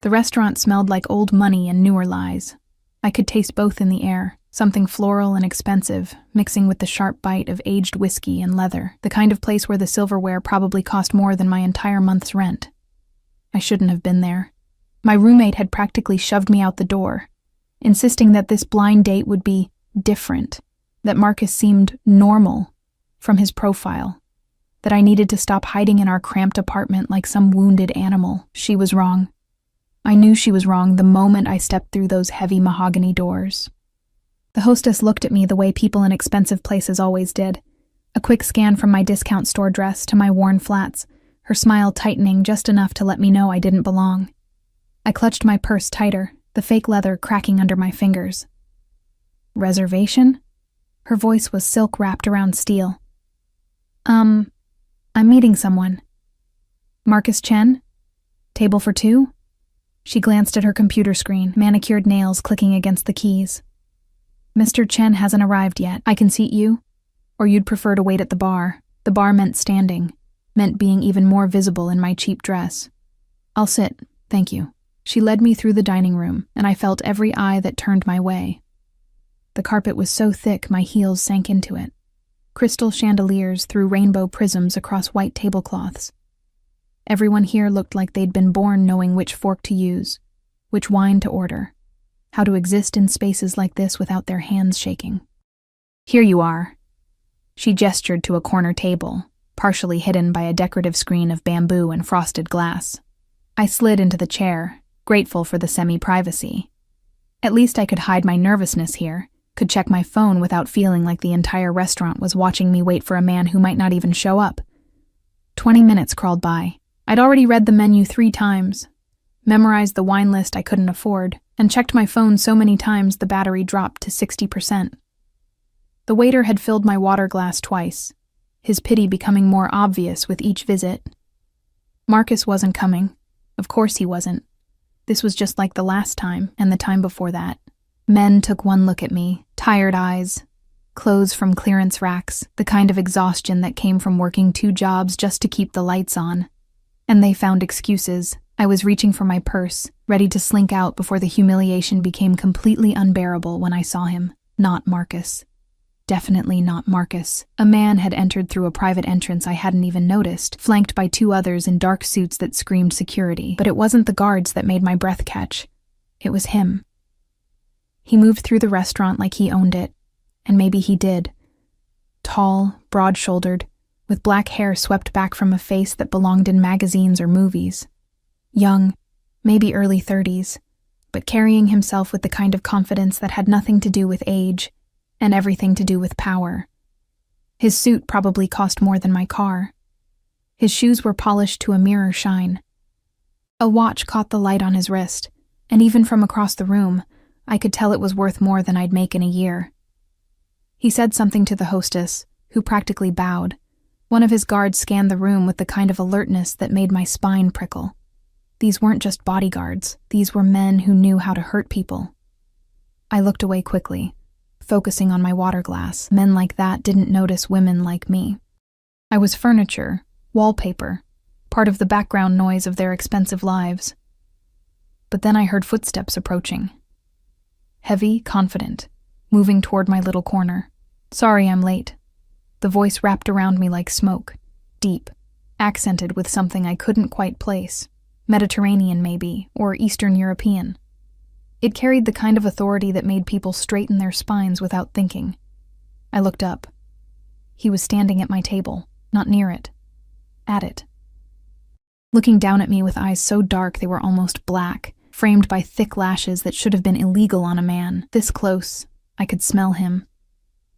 The restaurant smelled like old money and newer lies. I could taste both in the air, something floral and expensive, mixing with the sharp bite of aged whiskey and leather, the kind of place where the silverware probably cost more than my entire month's rent. I shouldn't have been there. My roommate had practically shoved me out the door, insisting that this blind date would be different, that Marcus seemed normal from his profile, that I needed to stop hiding in our cramped apartment like some wounded animal. She was wrong. I knew she was wrong the moment I stepped through those heavy mahogany doors. The hostess looked at me the way people in expensive places always did, a quick scan from my discount store dress to my worn flats, her smile tightening just enough to let me know I didn't belong. I clutched my purse tighter, the fake leather cracking under my fingers. Reservation? Her voice was silk wrapped around steel. I'm meeting someone. Marcus Chen? Table for two? She glanced at her computer screen, manicured nails clicking against the keys. Mr. Chen hasn't arrived yet. I can seat you? Or you'd prefer to wait at the bar? The bar meant standing, meant being even more visible in my cheap dress. I'll sit, thank you. She led me through the dining room, and I felt every eye that turned my way. The carpet was so thick my heels sank into it. Crystal chandeliers threw rainbow prisms across white tablecloths. Everyone here looked like they'd been born knowing which fork to use, which wine to order, how to exist in spaces like this without their hands shaking. Here you are. She gestured to a corner table, partially hidden by a decorative screen of bamboo and frosted glass. I slid into the chair, grateful for the semi-privacy. At least I could hide my nervousness here, could check my phone without feeling like the entire restaurant was watching me wait for a man who might not even show up. 20 minutes crawled by. I'd already read the menu 3 times, memorized the wine list I couldn't afford, and checked my phone so many times the battery dropped to 60%. The waiter had filled my water glass twice, his pity becoming more obvious with each visit. Marcus wasn't coming. Of course he wasn't. This was just like the last time and the time before that. Men took one look at me, tired eyes, clothes from clearance racks, the kind of exhaustion that came from working 2 jobs just to keep the lights on. And they found excuses. I was reaching for my purse, ready to slink out before the humiliation became completely unbearable when I saw him. Not Marcus. Definitely not Marcus. A man had entered through a private entrance I hadn't even noticed, flanked by 2 others in dark suits that screamed security. But it wasn't the guards that made my breath catch. It was him. He moved through the restaurant like he owned it, and maybe he did. Tall, broad-shouldered, with black hair swept back from a face that belonged in magazines or movies. Young, maybe early 30s, but carrying himself with the kind of confidence that had nothing to do with age and everything to do with power. His suit probably cost more than my car. His shoes were polished to a mirror shine. A watch caught the light on his wrist, and even from across the room, I could tell it was worth more than I'd make in a year. He said something to the hostess, who practically bowed. One of his guards scanned the room with the kind of alertness that made my spine prickle. These weren't just bodyguards. These were men who knew how to hurt people. I looked away quickly, focusing on my water glass. Men like that didn't notice women like me. I was furniture, wallpaper, part of the background noise of their expensive lives. But then I heard footsteps approaching. Heavy, confident, moving toward my little corner. Sorry I'm late. The voice wrapped around me like smoke, deep, accented with something I couldn't quite place. Mediterranean maybe, or Eastern European. It carried the kind of authority that made people straighten their spines without thinking. I looked up. He was standing at my table, not near it, at it. Looking down at me with eyes so dark they were almost black, framed by thick lashes that should have been illegal on a man. This close, I could smell him.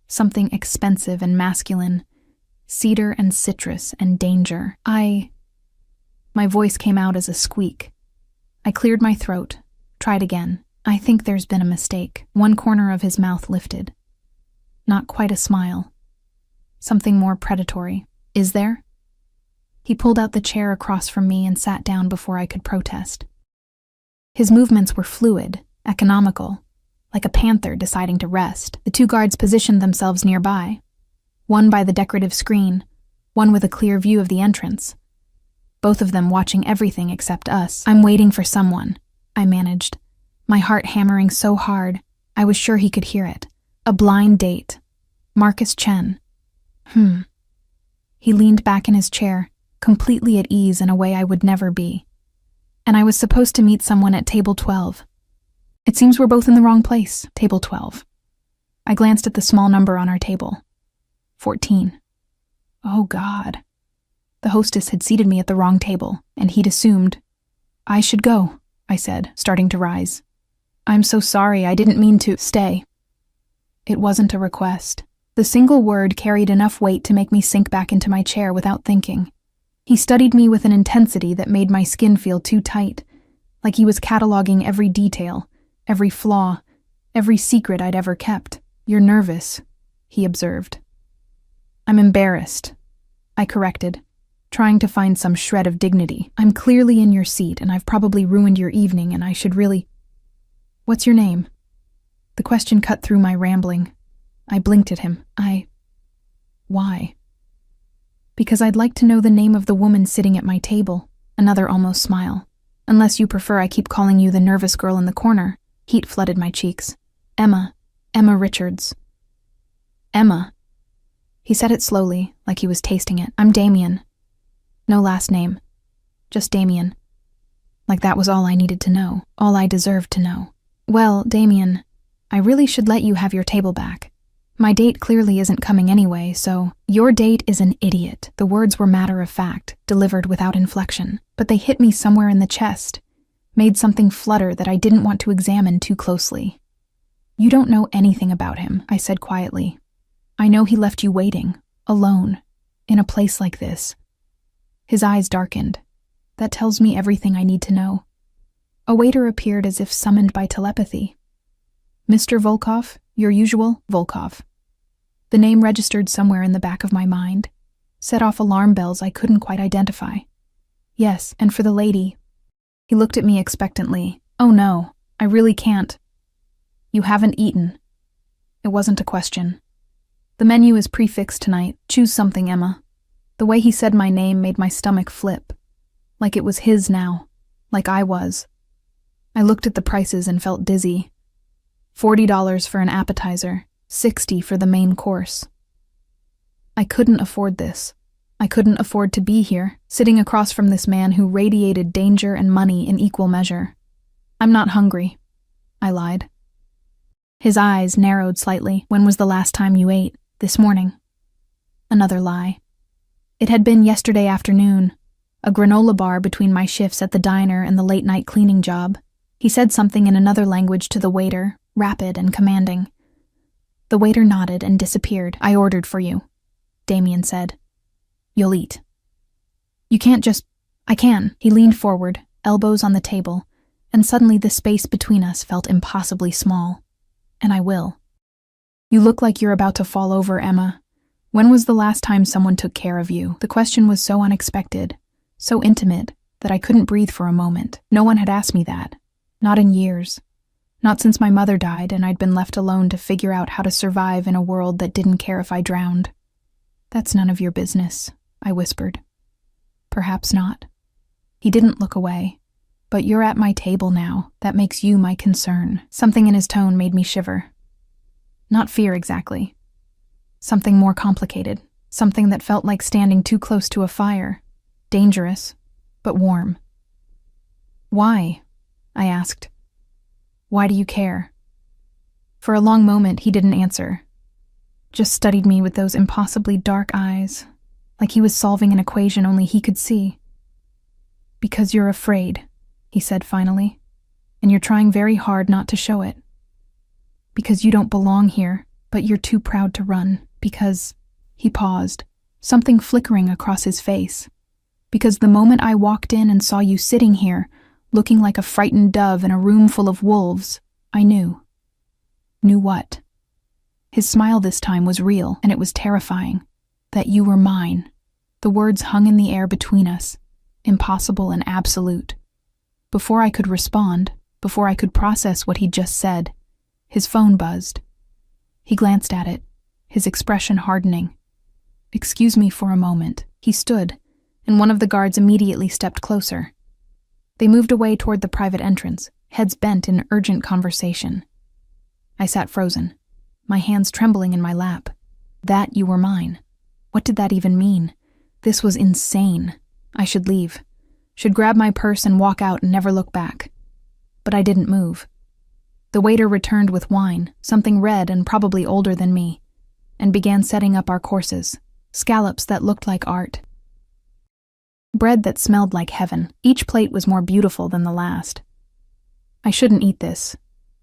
Something expensive and masculine, cedar and citrus and danger. My voice came out as a squeak. I cleared my throat, tried again. I think there's been a mistake. One corner of his mouth lifted. Not quite a smile. Something more predatory. Is there? He pulled out the chair across from me and sat down before I could protest. His movements were fluid, economical, like a panther deciding to rest. The 2 guards positioned themselves nearby, one by the decorative screen, one with a clear view of the entrance. Both of them watching everything except us. I'm waiting for someone, I managed, my heart hammering so hard I was sure he could hear it. A blind date. Marcus Chen. He leaned back in his chair, completely at ease in a way I would never be. And I was supposed to meet someone at table 12. It seems we're both in the wrong place, table 12. I glanced at the small number on our table. 14. Oh, God. The hostess had seated me at the wrong table, and he'd assumed. I should go, I said, starting to rise. I'm so sorry, I didn't mean to stay. It wasn't a request. The single word carried enough weight to make me sink back into my chair without thinking. He studied me with an intensity that made my skin feel too tight, like he was cataloging every detail, every flaw, every secret I'd ever kept. You're nervous, he observed. I'm embarrassed, I corrected, trying to find some shred of dignity. I'm clearly in your seat, and I've probably ruined your evening, and I should really... What's your name? The question cut through my rambling. I blinked at him. Why? Because I'd like to know the name of the woman sitting at my table. Another almost smile. Unless you prefer I keep calling you the nervous girl in the corner. Heat flooded my cheeks. Emma Richards. Emma. He said it slowly, like he was tasting it. I'm Damien. No last name. Just Damien. Like that was all I needed to know. All I deserved to know. Well, Damien, I really should let you have your table back. My date clearly isn't coming anyway, so... Your date is an idiot. The words were matter of fact, delivered without inflection, but they hit me somewhere in the chest, made something flutter that I didn't want to examine too closely. You don't know anything about him, I said quietly. I know he left you waiting, alone, in a place like this. His eyes darkened. That tells me everything I need to know. A waiter appeared as if summoned by telepathy. Mr. Volkov, your usual Volkov. The name registered somewhere in the back of my mind, set off alarm bells I couldn't quite identify. Yes, and for the lady. He looked at me expectantly. Oh no, I really can't. You haven't eaten. It wasn't a question. The menu is prefixed tonight. Choose something, Emma. The way he said my name made my stomach flip. Like it was his now. Like I was. I looked at the prices and felt dizzy. $40 for an appetizer, $60 for the main course. I couldn't afford this. I couldn't afford to be here, sitting across from this man who radiated danger and money in equal measure. I'm not hungry, I lied. His eyes narrowed slightly. When was the last time you ate? This morning. Another lie. It had been yesterday afternoon, a granola bar between my shifts at the diner and the late-night cleaning job. He said something in another language to the waiter, rapid and commanding. The waiter nodded and disappeared. I ordered for you, Damien said. You'll eat. You can't just... I can. He leaned forward, elbows on the table, and suddenly the space between us felt impossibly small. And I will. You look like you're about to fall over, Emma. When was the last time someone took care of you? The question was so unexpected, so intimate, that I couldn't breathe for a moment. No one had asked me that. Not in years. Not since my mother died and I'd been left alone to figure out how to survive in a world that didn't care if I drowned. That's none of your business, I whispered. Perhaps not. He didn't look away. But you're at my table now. That makes you my concern. Something in his tone made me shiver. Not fear exactly. Something more complicated. Something that felt like standing too close to a fire. Dangerous, but warm. Why? I asked. Why do you care? For a long moment, he didn't answer. Just studied me with those impossibly dark eyes, like he was solving an equation only he could see. Because you're afraid, he said finally, and you're trying very hard not to show it. Because you don't belong here, but you're too proud to run. Because... He paused, something flickering across his face. Because the moment I walked in and saw you sitting here, looking like a frightened dove in a room full of wolves, I knew. Knew what? His smile this time was real, and it was terrifying. That you were mine. The words hung in the air between us, impossible and absolute. Before I could respond, before I could process what he'd just said, his phone buzzed. He glanced at it, his expression hardening. Excuse me for a moment. He stood, and one of the guards immediately stepped closer. They moved away toward the private entrance, heads bent in urgent conversation. I sat frozen, my hands trembling in my lap. That you were mine. What did that even mean? This was insane. I should leave. Should grab my purse and walk out and never look back. But I didn't move. The waiter returned with wine, something red and probably older than me, and began setting up our courses, scallops that looked like art. Bread that smelled like heaven. Each plate was more beautiful than the last. I shouldn't eat this.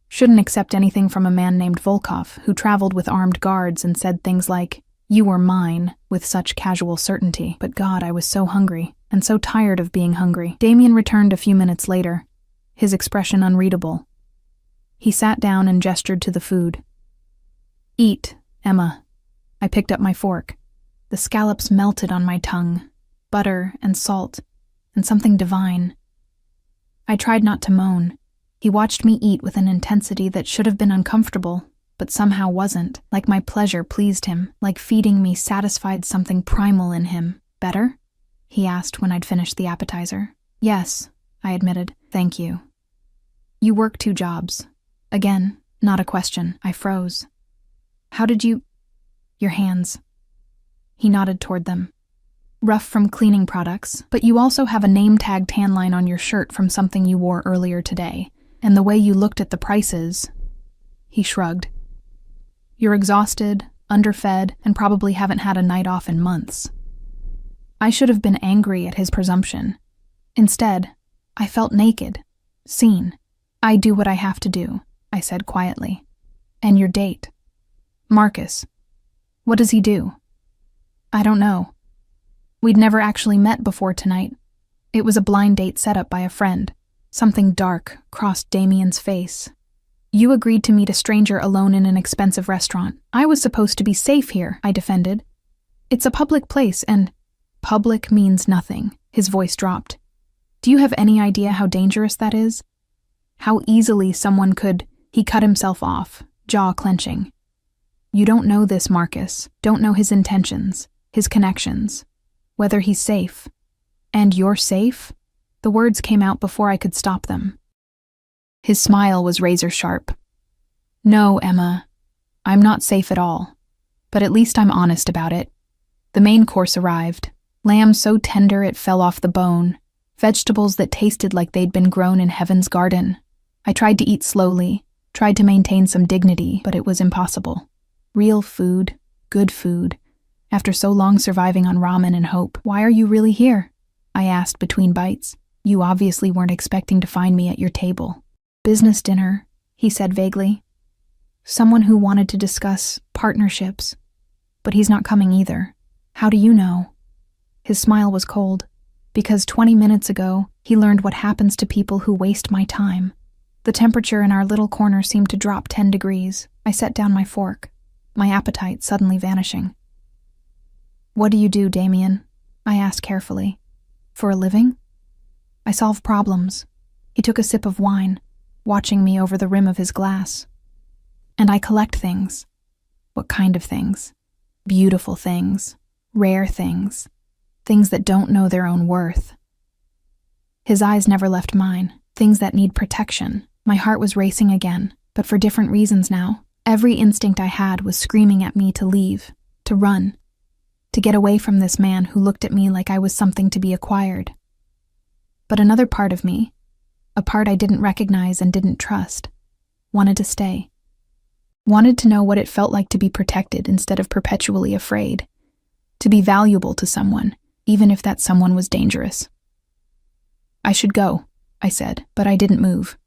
Shouldn't accept anything from a man named Volkov, who traveled with armed guards and said things like, "You were mine," with such casual certainty. But God, I was so hungry, and so tired of being hungry. Damien returned a few minutes later, his expression unreadable. He sat down and gestured to the food. "Eat, Emma." I picked up my fork. The scallops melted on my tongue, butter and salt, and something divine. I tried not to moan. He watched me eat with an intensity that should have been uncomfortable, but somehow wasn't, like my pleasure pleased him, like feeding me satisfied something primal in him. "Better?" he asked when I'd finished the appetizer. "Yes," I admitted. "Thank you." "You work 2 jobs. Again, not a question. I froze. "How did you—" "Your hands." He nodded toward them. "Rough from cleaning products, but you also have a name-tag tan line on your shirt from something you wore earlier today. And the way you looked at the prices—" He shrugged. "You're exhausted, underfed, and probably haven't had a night off in months." I should have been angry at his presumption. Instead, I felt naked, seen. "I do what I have to do," I said quietly. "And your date?" "Marcus. What does he do?" "I don't know. We'd never actually met before tonight. It was a blind date set up by a friend." Something dark crossed Damien's face. "You agreed to meet a stranger alone in an expensive restaurant. I was supposed to be safe here," I defended. "It's a public place and—" "Public means nothing." His voice dropped. "Do you have any idea how dangerous that is? How easily someone could—" He cut himself off, jaw clenching. "You don't know this, Marcus. Don't know his intentions, his connections, whether he's safe. And you're safe?" The words came out before I could stop them. His smile was razor sharp. "No, Emma, I'm not safe at all. But at least I'm honest about it." The main course arrived. Lamb so tender it fell off the bone. Vegetables that tasted like they'd been grown in heaven's garden. I tried to eat slowly, tried to maintain some dignity, but it was impossible. Real food, good food. After so long surviving on ramen and hope. "Why are you really here?" I asked between bites. "You obviously weren't expecting to find me at your table." "Business dinner," he said vaguely. "Someone who wanted to discuss partnerships. But he's not coming either." "How do you know?" His smile was cold. "Because 20 minutes ago, he learned what happens to people who waste my time." The temperature in our little corner seemed to drop 10 degrees. I set down my fork, my appetite suddenly vanishing. "What do you do, Damien?" I asked carefully. "For a living?" "I solve problems." He took a sip of wine, watching me over the rim of his glass. "And I collect things." "What kind of things?" "Beautiful things, rare things, things that don't know their own worth." His eyes never left mine, things that need protection. My heart was racing again, but for different reasons now. Every instinct I had was screaming at me to leave, to run, to get away from this man who looked at me like I was something to be acquired. But another part of me, a part I didn't recognize and didn't trust, wanted to stay. Wanted to know what it felt like to be protected instead of perpetually afraid. To be valuable to someone, even if that someone was dangerous. "I should go," I said, but I didn't move.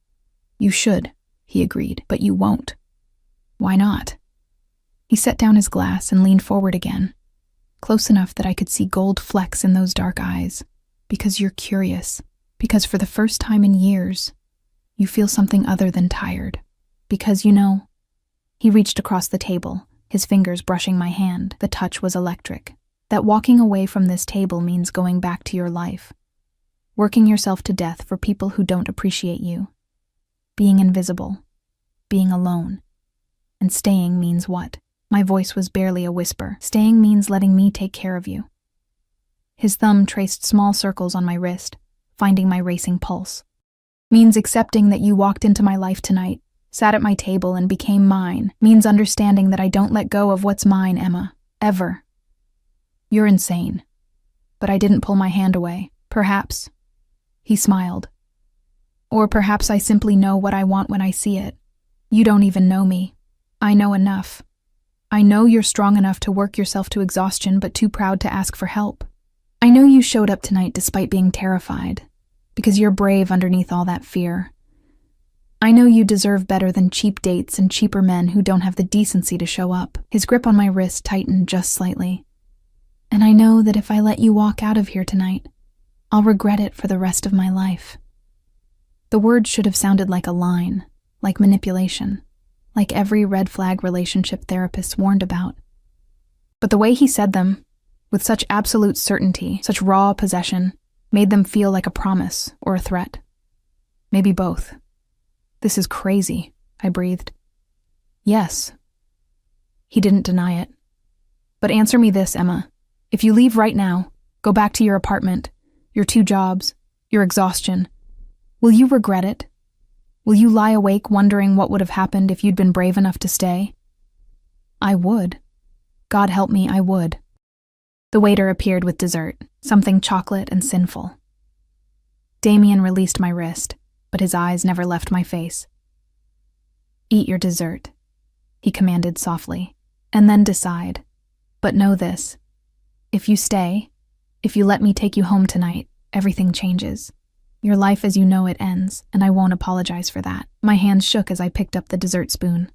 "You should," he agreed, "but you won't." "Why not?" He set down his glass and leaned forward again, close enough that I could see gold flecks in those dark eyes. "Because you're curious. Because for the first time in years, you feel something other than tired. Because, you know—" He reached across the table, his fingers brushing my hand. The touch was electric. "That walking away from this table means going back to your life. Working yourself to death for people who don't appreciate you. Being invisible. Being alone. And staying means what?" My voice was barely a whisper. "Staying means letting me take care of you." His thumb traced small circles on my wrist, finding my racing pulse. Means accepting that you walked into my life tonight, sat at my table and became mine. Means understanding that I don't let go of what's mine, Emma. Ever. You're insane. But I didn't pull my hand away. Perhaps. He smiled. Or perhaps I simply know what I want when I see it. You don't even know me. I know enough. I know you're strong enough to work yourself to exhaustion, but too proud to ask for help. I know you showed up tonight despite being terrified, because you're brave underneath all that fear. I know you deserve better than cheap dates and cheaper men who don't have the decency to show up. His grip on my wrist tightened just slightly. And I know that if I let you walk out of here tonight, I'll regret it for the rest of my life. The words should have sounded like a line, like manipulation, like every red flag relationship therapist warned about. But the way he said them, with such absolute certainty, such raw possession, made them feel like a promise or a threat. Maybe both. This is crazy, I breathed. Yes. He didn't deny it. But answer me this, Emma. If you leave right now, go back to your apartment, your 2 jobs, your exhaustion, will you regret it? Will you lie awake wondering what would have happened if you'd been brave enough to stay? I would. God help me, I would. The waiter appeared with dessert, something chocolate and sinful. Damien released my wrist, but his eyes never left my face. Eat your dessert, he commanded softly, and then decide. But know this. If you stay, if you let me take you home tonight, everything changes. Your life as you know it ends, and I won't apologize for that. My hands shook as I picked up the dessert spoon.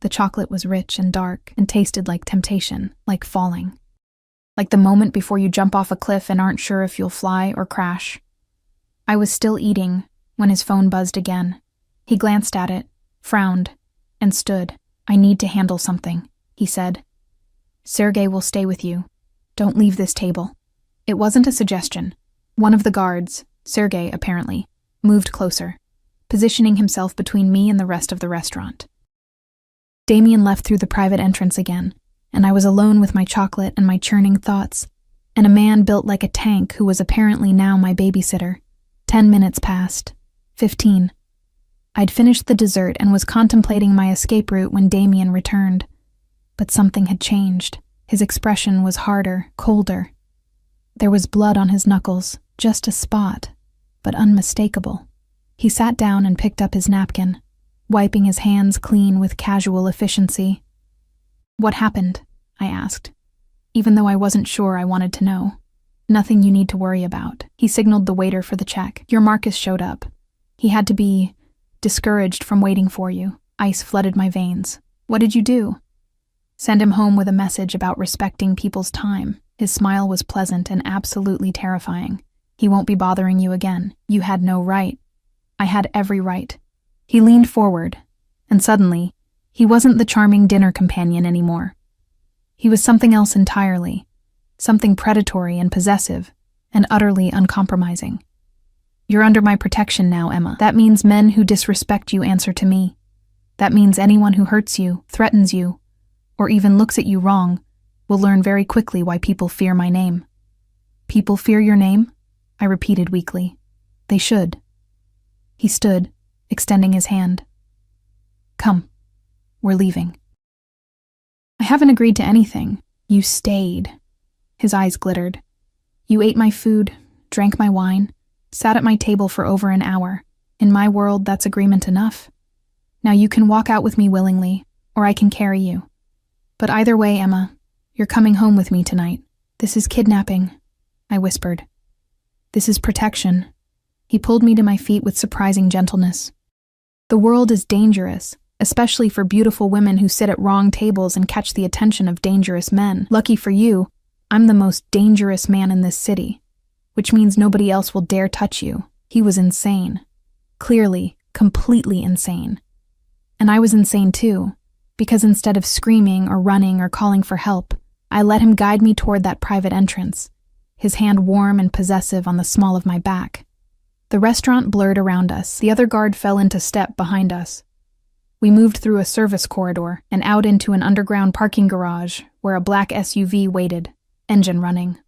The chocolate was rich and dark and tasted like temptation, like falling. Like the moment before you jump off a cliff and aren't sure if you'll fly or crash. I was still eating when his phone buzzed again. He glanced at it, frowned, and stood. I need to handle something, he said. Sergei will stay with you. Don't leave this table. It wasn't a suggestion. One of the guards, Sergei apparently, moved closer, positioning himself between me and the rest of the restaurant. Damien left through the private entrance again, and I was alone with my chocolate and my churning thoughts, and a man built like a tank who was apparently now my babysitter. 10 minutes passed. 15. I'd finished the dessert and was contemplating my escape route when Damien returned. But something had changed. His expression was harder, colder. There was blood on his knuckles, just a spot, but unmistakable. He sat down and picked up his napkin, wiping his hands clean with casual efficiency. What happened? I asked, even though I wasn't sure I wanted to know. Nothing you need to worry about. He signaled the waiter for the check. Your Marcus showed up. He had to be discouraged from waiting for you. Ice flooded my veins. What did you do? Send him home with a message about respecting people's time. His smile was pleasant and absolutely terrifying. He won't be bothering you again. You had no right. I had every right. He leaned forward, and suddenly, he wasn't the charming dinner companion anymore. He was something else entirely, something predatory and possessive, and utterly uncompromising. You're under my protection now, Emma. That means men who disrespect you answer to me. That means anyone who hurts you, threatens you, or even looks at you wrong, will learn very quickly why people fear my name. People fear your name? I repeated weakly. They should. He stood, extending his hand. Come, we're leaving. I haven't agreed to anything. You stayed. His eyes glittered. You ate my food, drank my wine, sat at my table for over an hour. In my world, that's agreement enough. Now you can walk out with me willingly, or I can carry you. But either way, Emma, you're coming home with me tonight. This is kidnapping, I whispered. This is protection. He pulled me to my feet with surprising gentleness. The world is dangerous, especially for beautiful women who sit at wrong tables and catch the attention of dangerous men. Lucky for you, I'm the most dangerous man in this city, which means nobody else will dare touch you. He was insane. Clearly, completely insane. And I was insane too, because instead of screaming or running or calling for help, I let him guide me toward that private entrance, his hand warm and possessive on the small of my back. The restaurant blurred around us. The other guard fell into step behind us. We moved through a service corridor and out into an underground parking garage where a black SUV waited, engine running.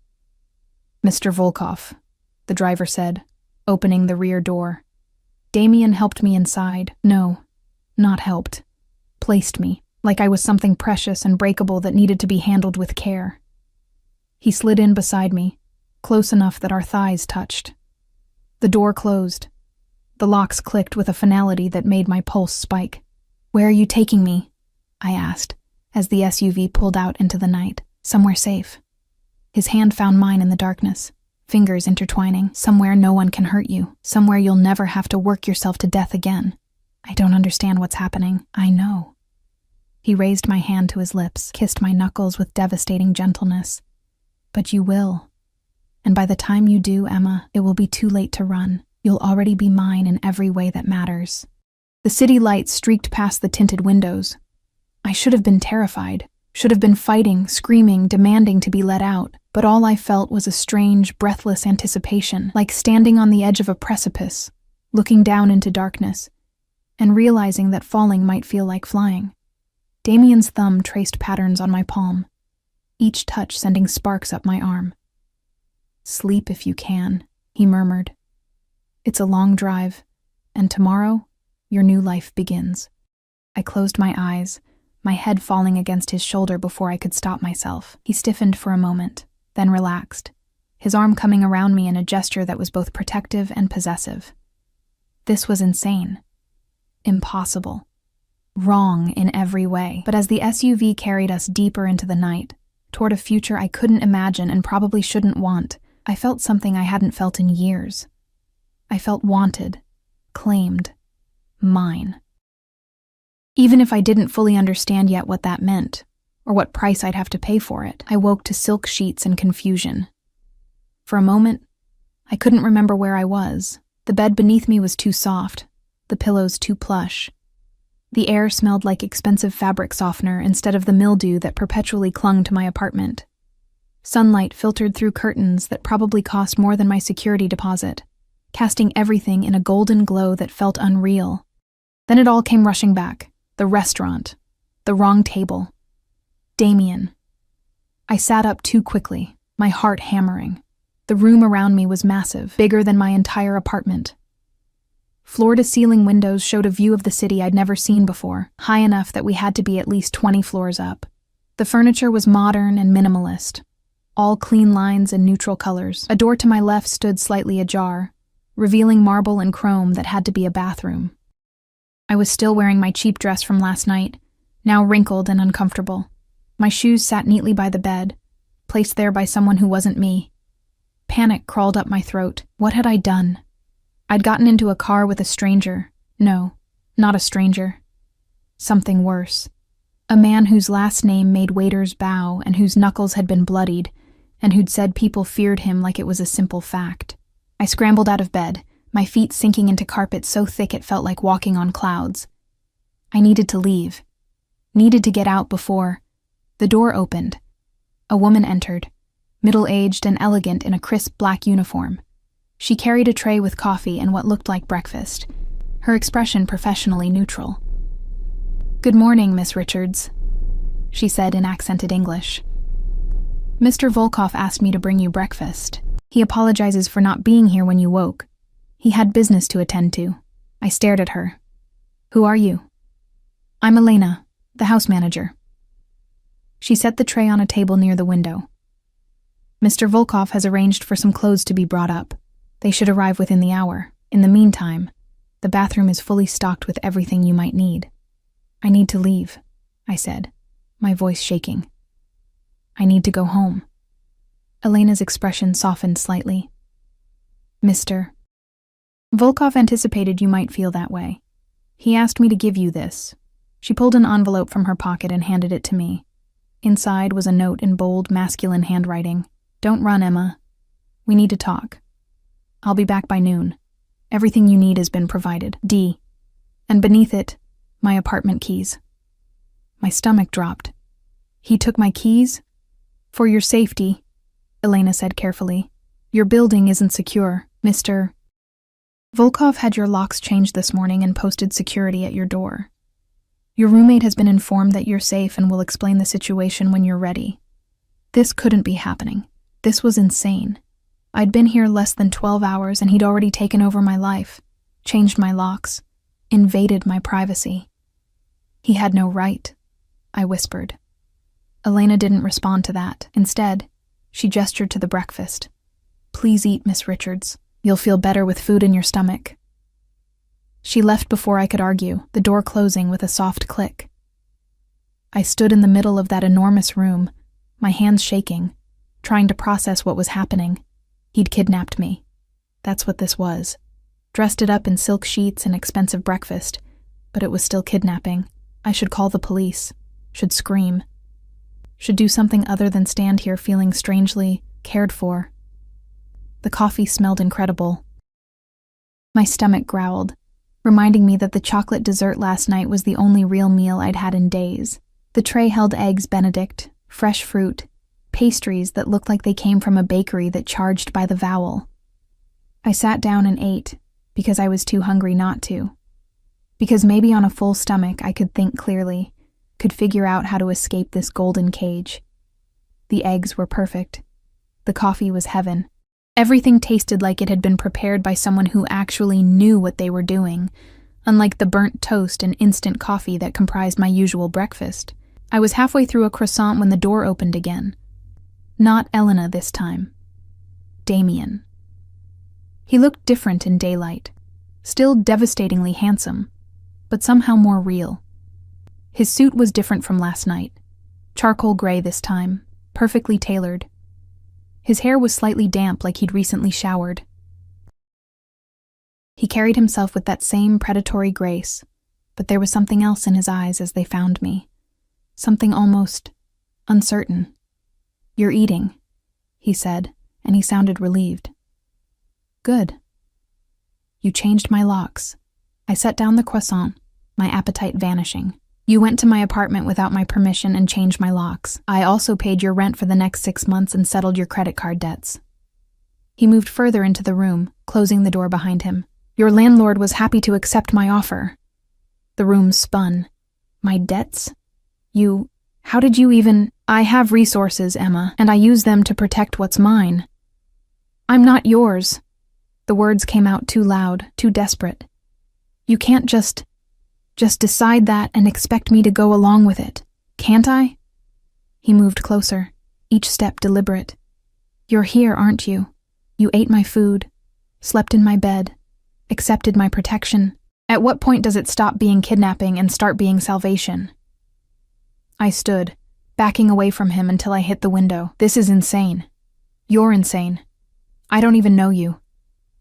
Mr. Volkov, the driver said, opening the rear door. Damien helped me inside. No, not helped. Placed me, like I was something precious and breakable that needed to be handled with care. He slid in beside me, close enough that our thighs touched. The door closed. The locks clicked with a finality that made my pulse spike. "Where are you taking me?" I asked, as the SUV pulled out into the night. "Somewhere safe." His hand found mine in the darkness, fingers intertwining. "Somewhere no one can hurt you. Somewhere you'll never have to work yourself to death again." "I don't understand what's happening." "I know." He raised my hand to his lips, kissed my knuckles with devastating gentleness. "But you will. And by the time you do, Emma, it will be too late to run. You'll already be mine in every way that matters." The city lights streaked past the tinted windows. I should have been terrified, should have been fighting, screaming, demanding to be let out, but all I felt was a strange, breathless anticipation, like standing on the edge of a precipice, looking down into darkness, and realizing that falling might feel like flying. Damien's thumb traced patterns on my palm, each touch sending sparks up my arm. "Sleep if you can," he murmured. "It's a long drive, and tomorrow, your new life begins." I closed my eyes, my head falling against his shoulder before I could stop myself. He stiffened for a moment, then relaxed, his arm coming around me in a gesture that was both protective and possessive. This was insane. Impossible. Wrong in every way. But as the SUV carried us deeper into the night, toward a future I couldn't imagine and probably shouldn't want, I felt something I hadn't felt in years. I felt wanted, claimed, mine. Even if I didn't fully understand yet what that meant, or what price I'd have to pay for it, I woke to silk sheets and confusion. For a moment, I couldn't remember where I was. The bed beneath me was too soft, the pillows too plush. The air smelled like expensive fabric softener instead of the mildew that perpetually clung to my apartment. Sunlight filtered through curtains that probably cost more than my security deposit, casting everything in a golden glow that felt unreal. Then it all came rushing back. The restaurant. The wrong table. Damien. I sat up too quickly, my heart hammering. The room around me was massive, bigger than my entire apartment. Floor-to-ceiling windows showed a view of the city I'd never seen before, high enough that we had to be at least 20 floors up. The furniture was modern and minimalist, all clean lines and neutral colors. A door to my left stood slightly ajar, revealing marble and chrome that had to be a bathroom. I was still wearing my cheap dress from last night, now wrinkled and uncomfortable. My shoes sat neatly by the bed, placed there by someone who wasn't me. Panic crawled up my throat. What had I done? I'd gotten into a car with a stranger. No, not a stranger. Something worse. A man whose last name made waiters bow and whose knuckles had been bloodied, and who'd said people feared him like it was a simple fact. I scrambled out of bed, my feet sinking into carpet so thick it felt like walking on clouds. I needed to leave. Needed to get out before... The door opened. A woman entered, middle-aged and elegant in a crisp black uniform. She carried a tray with coffee and what looked like breakfast, her expression professionally neutral. "Good morning, Miss Richards," she said in accented English. "Mr. Volkov asked me to bring you breakfast. He apologizes for not being here when you woke. He had business to attend to." I stared at her. "Who are you?" "I'm Elena, the house manager." She set the tray on a table near the window. "Mr. Volkov has arranged for some clothes to be brought up. They should arrive within the hour. In the meantime, the bathroom is fully stocked with everything you might need." "I need to leave," I said, my voice shaking. "I need to go home." Elena's expression softened slightly. "Mr. Volkov anticipated you might feel that way. He asked me to give you this." She pulled an envelope from her pocket and handed it to me. Inside was a note in bold, masculine handwriting. "Don't run, Emma. We need to talk. I'll be back by noon. Everything you need has been provided. D." And beneath it, my apartment keys. My stomach dropped. "He took my keys?" "For your safety," Elena said carefully. "Your building isn't secure, Mr. Volkov had your locks changed this morning and posted security at your door. Your roommate has been informed that you're safe and will explain the situation when you're ready. This couldn't be happening. This was insane. I'd been here less than 12 hours and he'd already taken over my life. changed my locks, invaded my privacy. He had no right, I whispered. Elena didn't respond to that. Instead, she gestured to the breakfast. Please eat, Miss Richards. You'll feel better with food in your stomach. She left before I could argue, the door closing with a soft click. I stood in the middle of that enormous room, my hands shaking, trying to process what was happening. He'd kidnapped me. That's what this was. Dressed it up in silk sheets and expensive breakfast, but it was still kidnapping. I should call the police, should scream, should do something other than stand here feeling strangely cared for. The coffee smelled incredible. My stomach growled, reminding me that the chocolate dessert last night was the only real meal I'd had in days. The tray held eggs Benedict, fresh fruit, pastries that looked like they came from a bakery that charged by the vowel. I sat down and ate, because I was too hungry not to. Because maybe on a full stomach I could think clearly, could figure out how to escape this golden cage. The eggs were perfect. The coffee was heaven. Everything tasted like it had been prepared by someone who actually knew what they were doing, unlike the burnt toast and instant coffee that comprised my usual breakfast. I was halfway through a croissant when the door opened again. Not Elena this time. Damien. He looked different in daylight, still devastatingly handsome, but somehow more real. His suit was different from last night. Charcoal gray this time, perfectly tailored. His hair was slightly damp like he'd recently showered. He carried himself with that same predatory grace, but there was something else in his eyes as they found me. Something almost uncertain. "You're eating," he said, and he sounded relieved. "Good." "You changed my locks." I set down the croissant, my appetite vanishing. "You went to my apartment without my permission and changed my locks. I also paid your rent for the next 6 months and settled your credit card debts." He moved further into the room, closing the door behind him. "Your landlord was happy to accept my offer." The room spun. "My debts? How did you even—" "I have resources, Emma, and I use them to protect what's mine." "I'm not yours." The words came out too loud, too desperate. "You can't just decide that and expect me to go along with it, can't I?" He moved closer, each step deliberate. "You're here, aren't you? You ate my food, slept in my bed, accepted my protection. At what point does it stop being kidnapping and start being salvation?" I stood, backing away from him until I hit the window. "This is insane. You're insane. I don't even know you."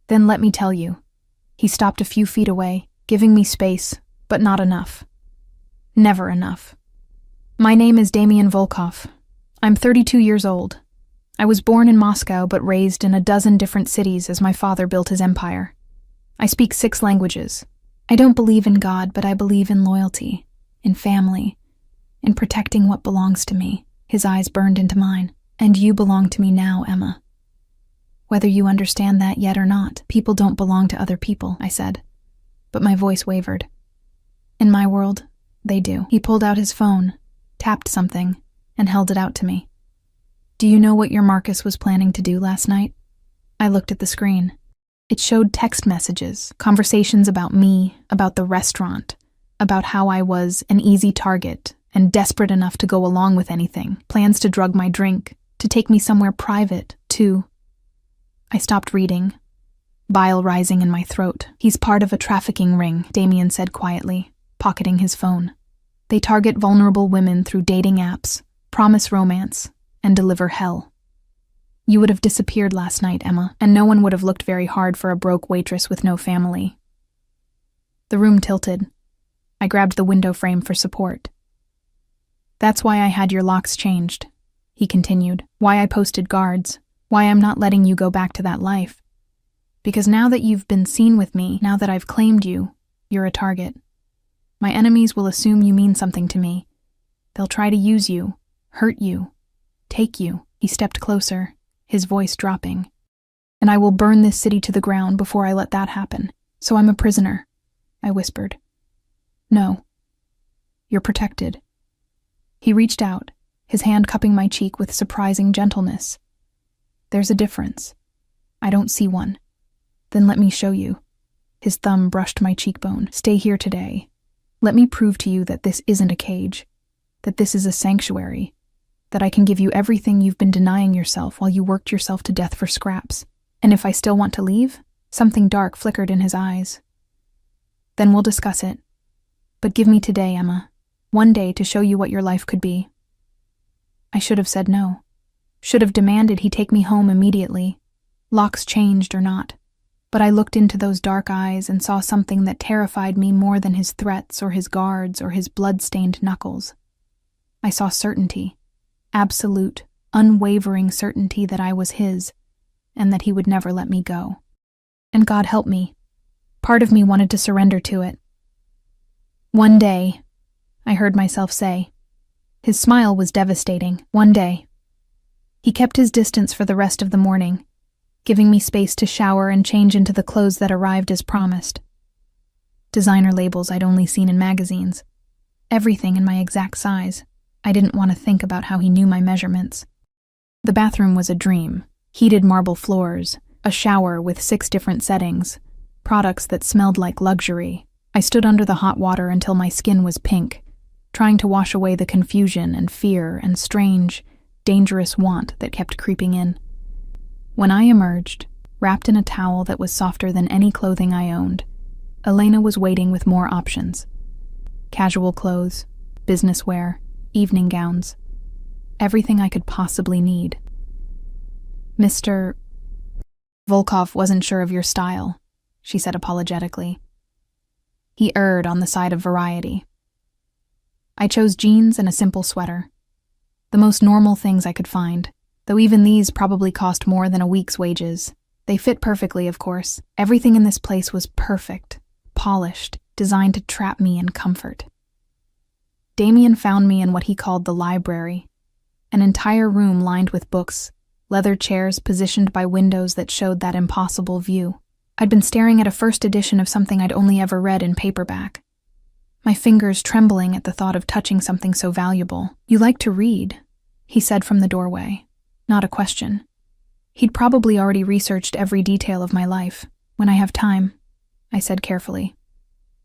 "Then let me tell you." He stopped a few feet away, giving me space, but not enough. Never enough. "My name is Damien Volkov. I'm 32 years old. I was born in Moscow but raised in a dozen different cities as my father built his empire. I speak 6 languages. I don't believe in God, but I believe in loyalty, in family, in protecting what belongs to me." His eyes burned into mine. "And you belong to me now, Emma. Whether you understand that yet or not, people don't belong to other people," I said. But my voice wavered. "In my world, they do." He pulled out his phone, tapped something, and held it out to me. "Do you know what your Marcus was planning to do last night?" I looked at the screen. It showed text messages, conversations about me, about the restaurant, about how I was an easy target and desperate enough to go along with anything, plans to drug my drink, to take me somewhere private, to... I stopped reading, bile rising in my throat. "He's part of a trafficking ring," Damien said quietly, pocketing his phone. "They target vulnerable women through dating apps, promise romance, and deliver hell. You would have disappeared last night, Emma, and no one would have looked very hard for a broke waitress with no family." The room tilted. I grabbed the window frame for support. "That's why I had your locks changed," he continued. "Why I posted guards. Why I'm not letting you go back to that life. Because now that you've been seen with me, now that I've claimed you, you're a target. My enemies will assume you mean something to me. They'll try to use you, hurt you, take you." He stepped closer, his voice dropping. "And I will burn this city to the ground before I let that happen. So I'm a prisoner," I whispered. "No. You're protected." He reached out, his hand cupping my cheek with surprising gentleness. "There's a difference. I don't see one. Then let me show you." His thumb brushed my cheekbone. "Stay here today. Let me prove to you that this isn't a cage, that this is a sanctuary, that I can give you everything you've been denying yourself while you worked yourself to death for scraps. And if I still want to leave?" Something dark flickered in his eyes. "Then we'll discuss it. But give me today, Emma. One day to show you what your life could be." I should have said no. Should have demanded he take me home immediately, locks changed or not. But I looked into those dark eyes and saw something that terrified me more than his threats or his guards or his blood-stained knuckles. I saw certainty, absolute, unwavering certainty that I was his, and that he would never let me go. And God help me. Part of me wanted to surrender to it. "One day," I heard myself say. His smile was devastating. One day. He kept his distance for the rest of the morning, giving me space to shower and change into the clothes that arrived as promised. Designer labels I'd only seen in magazines. Everything in my exact size. I didn't want to think about how he knew my measurements. The bathroom was a dream. Heated marble floors, a shower with 6 different settings, products that smelled like luxury. I stood under the hot water until my skin was pink, trying to wash away the confusion and fear and strange, dangerous want that kept creeping in. When I emerged, wrapped in a towel that was softer than any clothing I owned, Elena was waiting with more options. Casual clothes, business wear, evening gowns. Everything I could possibly need. "Mr. Volkov wasn't sure of your style," she said apologetically. He erred on the side of variety. I chose jeans and a simple sweater. The most normal things I could find, though even these probably cost more than a week's wages. They fit perfectly, of course. Everything in this place was perfect, polished, designed to trap me in comfort. Damien found me in what he called the library, an entire room lined with books, leather chairs positioned by windows that showed that impossible view. I'd been staring at a first edition of something I'd only ever read in paperback, my fingers trembling at the thought of touching something so valuable. "You like to read," he said from the doorway. Not a question. He'd probably already researched every detail of my life. "When I have time," I said carefully.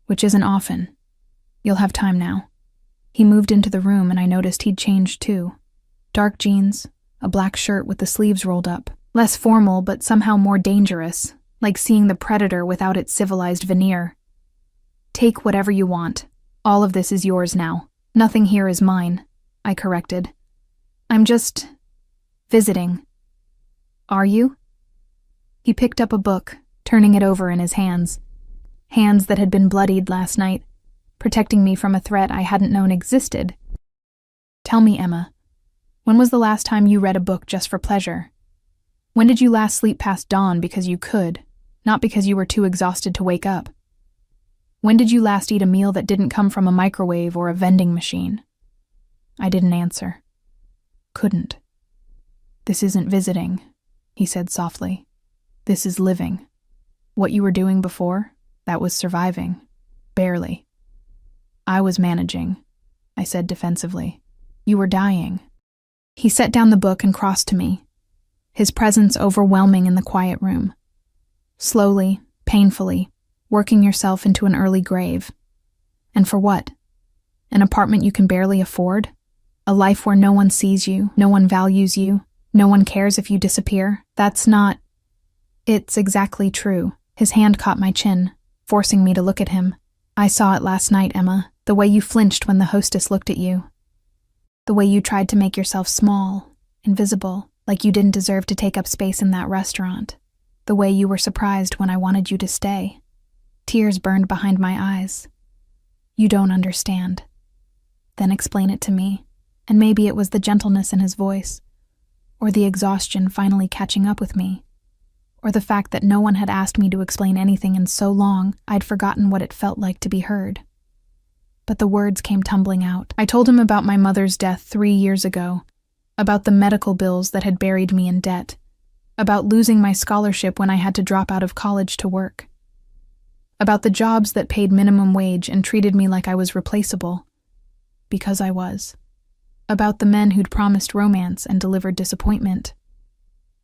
"Which isn't often. You'll have time now." He moved into the room and I noticed he'd changed too. Dark jeans, a black shirt with the sleeves rolled up. Less formal but somehow more dangerous, like seeing the predator without its civilized veneer. "Take whatever you want. All of this is yours now. Nothing here is mine," I corrected. "I'm just visiting." "Are you?" He picked up a book, turning it over in his hands. Hands that had been bloodied last night, protecting me from a threat I hadn't known existed. "Tell me, Emma, when was the last time you read a book just for pleasure? When did you last sleep past dawn because you could, not because you were too exhausted to wake up? When did you last eat a meal that didn't come from a microwave or a vending machine?" I didn't answer. Couldn't. "This isn't visiting," he said softly. "This is living. What you were doing before, that was surviving. Barely. I was managing," I said defensively. "You were dying." He set down the book and crossed to me, his presence overwhelming in the quiet room. Slowly, painfully, working yourself into an early grave. And for what? An apartment you can barely afford? A life where no one sees you, no one values you, no one cares if you disappear? That's not... It's exactly true. His hand caught my chin, forcing me to look at him. "I saw it last night, Emma, the way you flinched when the hostess looked at you. The way you tried to make yourself small, invisible, like you didn't deserve to take up space in that restaurant. The way you were surprised when I wanted you to stay. Tears burned behind my eyes. You don't understand. Then explain it to me." And maybe it was the gentleness in his voice, or the exhaustion finally catching up with me, or the fact that no one had asked me to explain anything in so long I'd forgotten what it felt like to be heard. But the words came tumbling out. I told him about my mother's death 3 years ago, about the medical bills that had buried me in debt, about losing my scholarship when I had to drop out of college to work, about the jobs that paid minimum wage and treated me like I was replaceable, because I was, about the men who'd promised romance and delivered disappointment,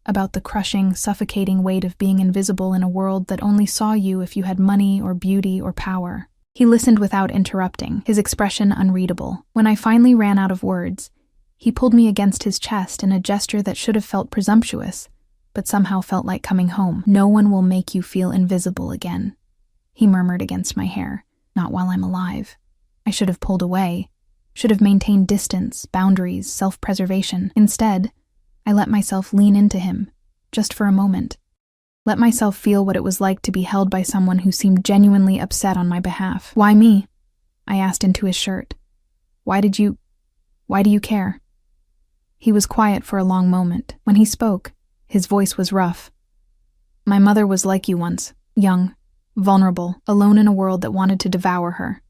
about the crushing, suffocating weight of being invisible in a world that only saw you if you had money or beauty or power. He listened without interrupting, his expression unreadable. When I finally ran out of words, he pulled me against his chest in a gesture that should have felt presumptuous, but somehow felt like coming home. "No one will make you feel invisible again," he murmured against my hair. "Not while I'm alive." I should have pulled away, should have maintained distance, boundaries, self-preservation. Instead, I let myself lean into him, just for a moment. Let myself feel what it was like to be held by someone who seemed genuinely upset on my behalf. "Why me?" I asked into his shirt. Why do you care?" He was quiet for a long moment. When he spoke, his voice was rough. "My mother was like you once, young, vulnerable, alone in a world that wanted to devour her.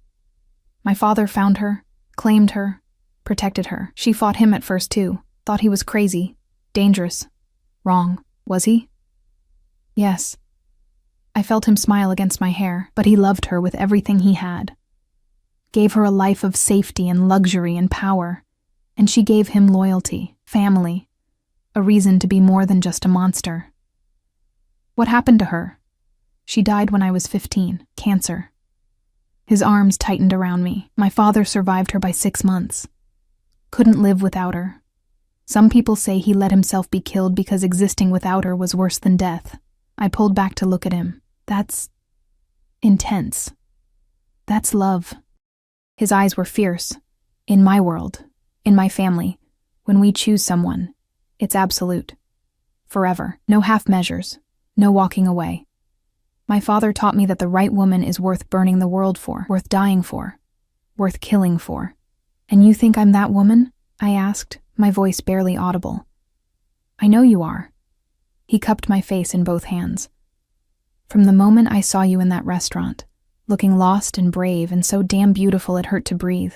My father found her, claimed her, protected her. She fought him at first too, thought he was crazy, dangerous, wrong. Was he?" "Yes." I felt him smile against my hair, but he loved her with everything he had. Gave her a life of safety and luxury and power, and she gave him loyalty, family, a reason to be more than just a monster. "What happened to her?" "She died when I was 15, cancer." His arms tightened around me. "My father survived her by 6 months. Couldn't live without her. Some people say he let himself be killed because existing without her was worse than death." I pulled back to look at him. "That's intense. That's love." His eyes were fierce. "In my world, in my family, when we choose someone, it's absolute. Forever. No half measures. No walking away. My father taught me that the right woman is worth burning the world for, worth dying for, worth killing for." "And you think I'm that woman?" I asked, my voice barely audible. "I know you are." He cupped my face in both hands. "From the moment I saw you in that restaurant, looking lost and brave and so damn beautiful it hurt to breathe,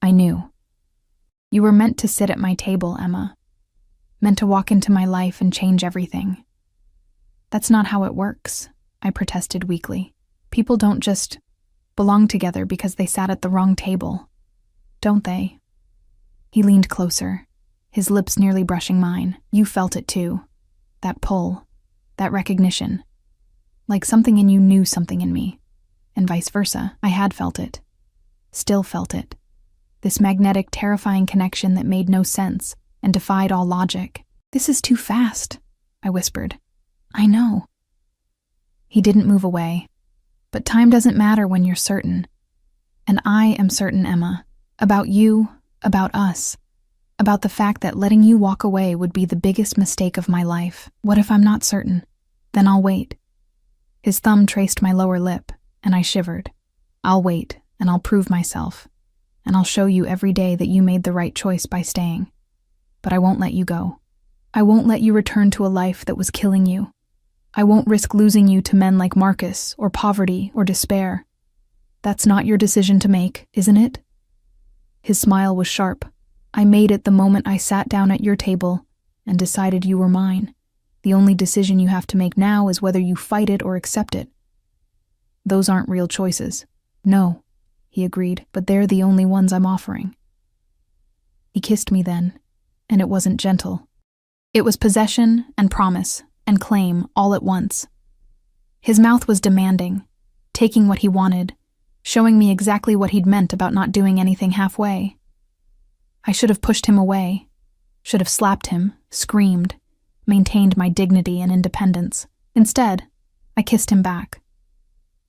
I knew. You were meant to sit at my table, Emma. Meant to walk into my life and change everything." "That's not how it works," I protested weakly. "People don't just belong together because they sat at the wrong table, don't they?" He leaned closer, his lips nearly brushing mine. "You felt it too. That pull, that recognition. Like something in you knew something in me. And vice versa. I had felt it. Still felt it. This magnetic, terrifying connection that made no sense and defied all logic. "This is too fast," I whispered. "I know." He didn't move away. "But time doesn't matter when you're certain. And I am certain, Emma. About you, about us. About the fact that letting you walk away would be the biggest mistake of my life. What if I'm not certain? Then I'll wait." His thumb traced my lower lip, and I shivered. "I'll wait, and I'll prove myself. And I'll show you every day that you made the right choice by staying. But I won't let you go. I won't let you return to a life that was killing you. I won't risk losing you to men like Marcus, or poverty, or despair. That's not your decision to make, isn't it?" His smile was sharp. "I made it the moment I sat down at your table and decided you were mine. The only decision you have to make now is whether you fight it or accept it. Those aren't real choices." "No," he agreed, "but they're the only ones I'm offering." He kissed me then, and it wasn't gentle. It was possession and promise and claim all at once. His mouth was demanding, taking what he wanted, showing me exactly what he'd meant about not doing anything halfway. I should have pushed him away, should have slapped him, screamed, maintained my dignity and independence. Instead, I kissed him back.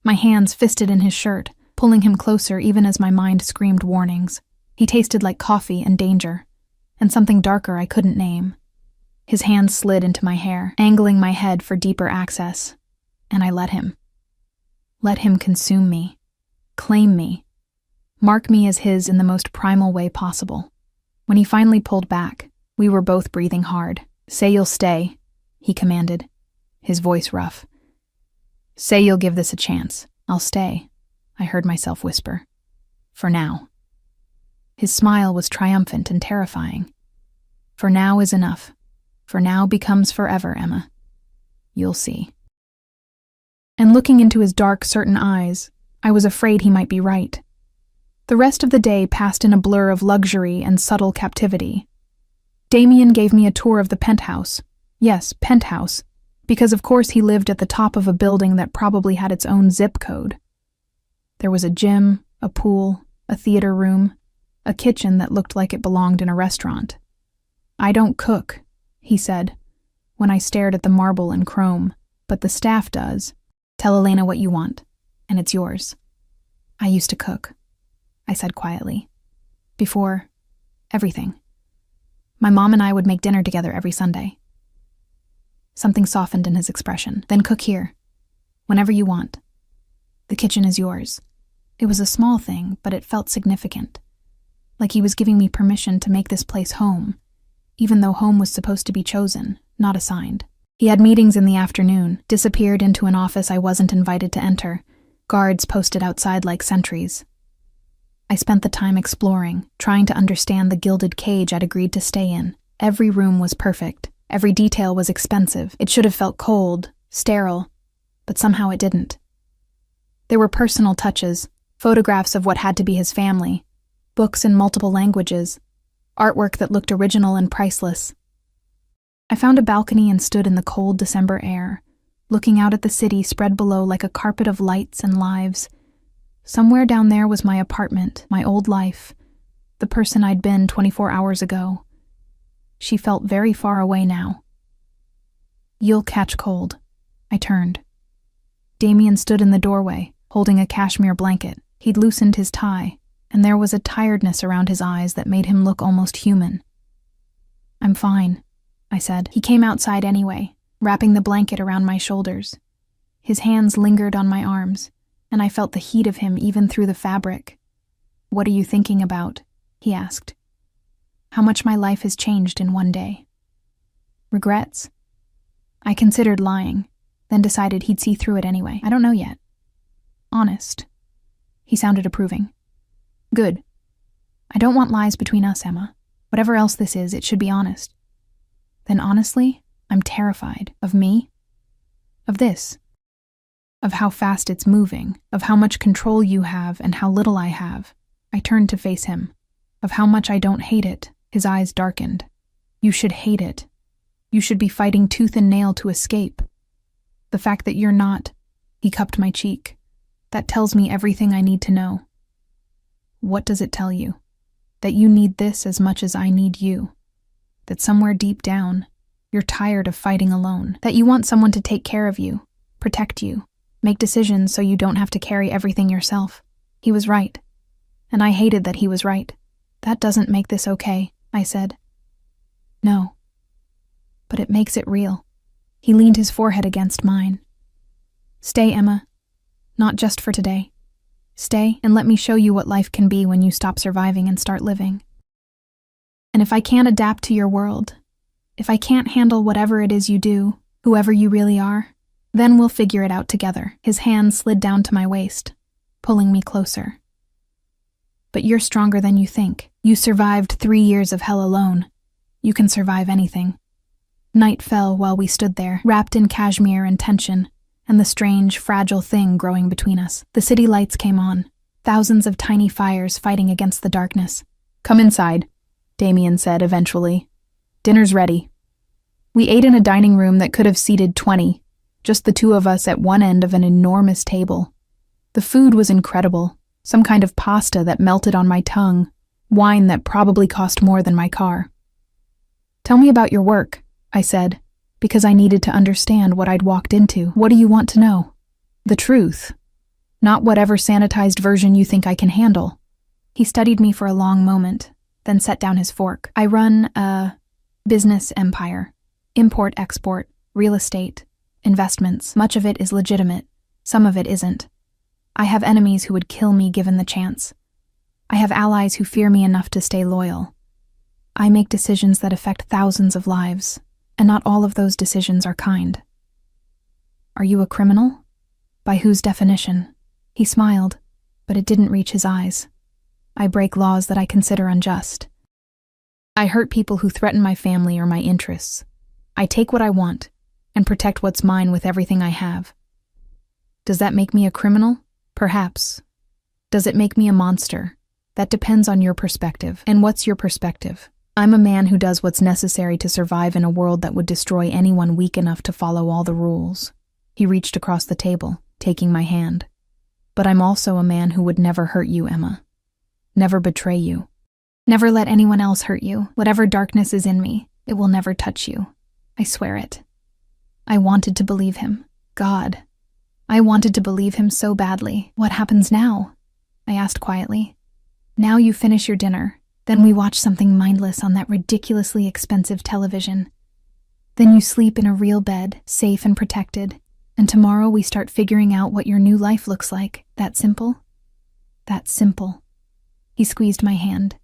My hands fisted in his shirt, pulling him closer even as my mind screamed warnings. He tasted like coffee and danger, and something darker I couldn't name. His hands slid into my hair, angling my head for deeper access, and I let him. Let him consume me, claim me, mark me as his in the most primal way possible. When he finally pulled back, we were both breathing hard. "Say you'll stay," he commanded, his voice rough. "Say you'll give this a chance." "I'll stay," I heard myself whisper. "For now." His smile was triumphant and terrifying. "For now is enough. For now becomes forever, Emma. You'll see." And looking into his dark, certain eyes, I was afraid he might be right. The rest of the day passed in a blur of luxury and subtle captivity. Damien gave me a tour of the penthouse, Yes, penthouse, because of course he lived at the top of a building that probably had its own zip code. There was a gym, a pool, a theater room, a kitchen that looked like it belonged in a restaurant. "I don't cook," he said, when I stared at the marble and chrome, "but the staff does. Tell Elena what you want, and it's yours." "I used to cook," I said quietly. "Before everything. My mom and I would make dinner together every Sunday." Something softened in his expression. "Then cook here, whenever you want. The kitchen is yours." It was a small thing, but it felt significant. Like he was giving me permission to make this place home, even though home was supposed to be chosen, not assigned. He had meetings in the afternoon, disappeared into an office I wasn't invited to enter, guards posted outside like sentries. I spent the time exploring, trying to understand the gilded cage I'd agreed to stay in. Every room was perfect. Every detail was expensive. It should have felt cold, sterile, but somehow it didn't. There were personal touches, photographs of what had to be his family, books in multiple languages, artwork that looked original and priceless. I found a balcony and stood in the cold December air, looking out at the city spread below like a carpet of lights and lives. Somewhere down there was my apartment, my old life, the person I'd been 24 hours ago. She felt very far away now. "You'll catch cold." I turned. Damien stood in the doorway, holding a cashmere blanket. He'd loosened his tie, and there was a tiredness around his eyes that made him look almost human. "I'm fine," I said. He came outside anyway, wrapping the blanket around my shoulders. His hands lingered on my arms, and I felt the heat of him even through the fabric. "What are you thinking about?" he asked. "How much my life has changed in one day." "Regrets?" I considered lying, then decided he'd see through it anyway. "I don't know yet." "Honest." He sounded approving. "Good. I don't want lies between us, Emma. Whatever else this is, it should be honest." "Then honestly, I'm terrified. Of me? Of this. Of how fast it's moving, of how much control you have and how little I have." I turned to face him. "Of how much I don't hate it." His eyes darkened. "You should hate it. You should be fighting tooth and nail to escape. The fact that you're not," he cupped my cheek, "that tells me everything I need to know." "What does it tell you? That you need this as much as I need you. That somewhere deep down, you're tired of fighting alone. That you want someone to take care of you, protect you, make decisions so you don't have to carry everything yourself." He was right. And I hated that he was right. "That doesn't make this okay," I said. "No. But it makes it real." He leaned his forehead against mine. "Stay, Emma. Not just for today. Stay and let me show you what life can be when you stop surviving and start living. And if I can't adapt to your world, if I can't handle whatever it is you do, whoever you really are, then we'll figure it out together." His hand slid down to my waist, pulling me closer. "But you're stronger than you think. You survived 3 years of hell alone. You can survive anything." Night fell while we stood there, wrapped in cashmere and tension, and the strange, fragile thing growing between us. The city lights came on, thousands of tiny fires fighting against the darkness. "Come inside," Damien said eventually. "Dinner's ready." We ate in a dining room that could have seated 20, just the two of us at one end of an enormous table. The food was incredible, some kind of pasta that melted on my tongue, wine that probably cost more than my car. "Tell me about your work," I said, because I needed to understand what I'd walked into. "What do you want to know?" "The truth. Not whatever sanitized version you think I can handle." He studied me for a long moment, then set down his fork. "I run a business empire. Import-export, real estate, investments. Much of it is legitimate. Some of it isn't. I have enemies who would kill me given the chance. I have allies who fear me enough to stay loyal. I make decisions that affect thousands of lives, and not all of those decisions are kind." "Are you a criminal? By whose definition?" He smiled, but it didn't reach his eyes. "I break laws that I consider unjust. I hurt people who threaten my family or my interests. I take what I want and protect what's mine with everything I have. Does that make me a criminal? Perhaps. Does it make me a monster? That depends on your perspective. And what's your perspective?" I'm a man who does what's necessary to survive in a world that would destroy anyone weak enough to follow all the rules. He reached across the table, taking my hand. But I'm also a man who would never hurt you, Emma. Never betray you. Never let anyone else hurt you. Whatever darkness is in me, it will never touch you. I swear it. I wanted to believe him. God. I wanted to believe him so badly. What happens now? I asked quietly. Now you finish your dinner. Then we watch something mindless on that ridiculously expensive television. Then you sleep in a real bed, safe and protected. And tomorrow we start figuring out what your new life looks like. That simple? That simple. He squeezed my hand.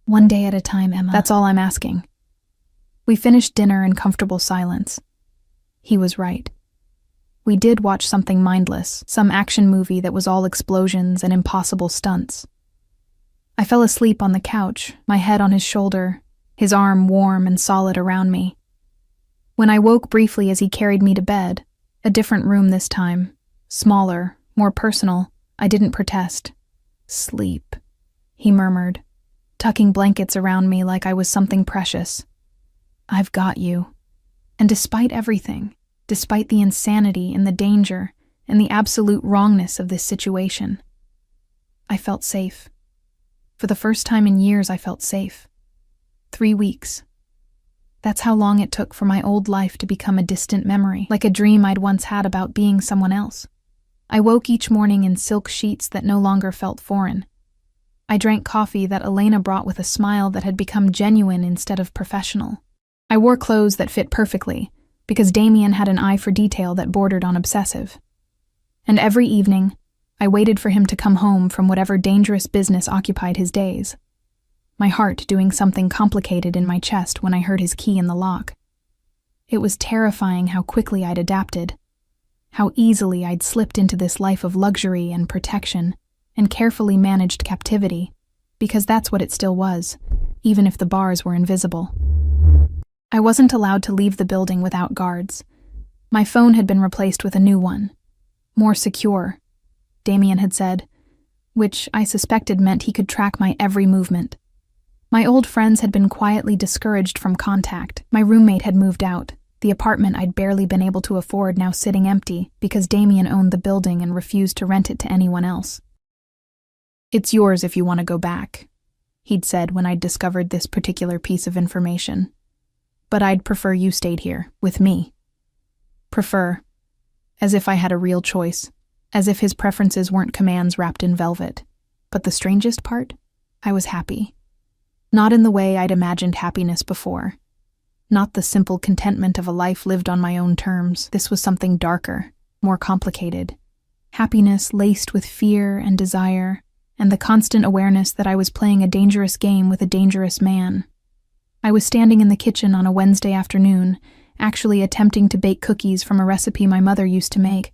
One day at a time, Emma. That's all I'm asking. We finished dinner in comfortable silence. He was right. We did watch something mindless, some action movie that was all explosions and impossible stunts. I fell asleep on the couch, my head on his shoulder, his arm warm and solid around me. When I woke briefly as he carried me to bed, a different room this time, smaller, more personal, I didn't protest. Sleep, he murmured, tucking blankets around me like I was something precious. I've got you. And despite everything, despite the insanity and the danger and the absolute wrongness of this situation, I felt safe. For the first time in years, I felt safe. 3 weeks. That's how long it took for my old life to become a distant memory, like a dream I'd once had about being someone else. I woke each morning in silk sheets that no longer felt foreign. I drank coffee that Elena brought with a smile that had become genuine instead of professional. I wore clothes that fit perfectly, because Damien had an eye for detail that bordered on obsessive. And every evening, I waited for him to come home from whatever dangerous business occupied his days. My heart doing something complicated in my chest when I heard his key in the lock. It was terrifying how quickly I'd adapted, how easily I'd slipped into this life of luxury and protection and carefully managed captivity, because that's what it still was, even if the bars were invisible. I wasn't allowed to leave the building without guards. My phone had been replaced with a new one, more secure, Damien had said, which I suspected meant he could track my every movement. My old friends had been quietly discouraged from contact. My roommate had moved out, the apartment I'd barely been able to afford now sitting empty because Damien owned the building and refused to rent it to anyone else. "It's yours if you want to go back," he'd said when I'd discovered this particular piece of information. "But I'd prefer you stayed here, with me." Prefer. As if I had a real choice. As if his preferences weren't commands wrapped in velvet. But the strangest part? I was happy. Not in the way I'd imagined happiness before. Not the simple contentment of a life lived on my own terms. This was something darker, more complicated. Happiness laced with fear and desire, and the constant awareness that I was playing a dangerous game with a dangerous man. I was standing in the kitchen on a Wednesday afternoon, actually attempting to bake cookies from a recipe my mother used to make,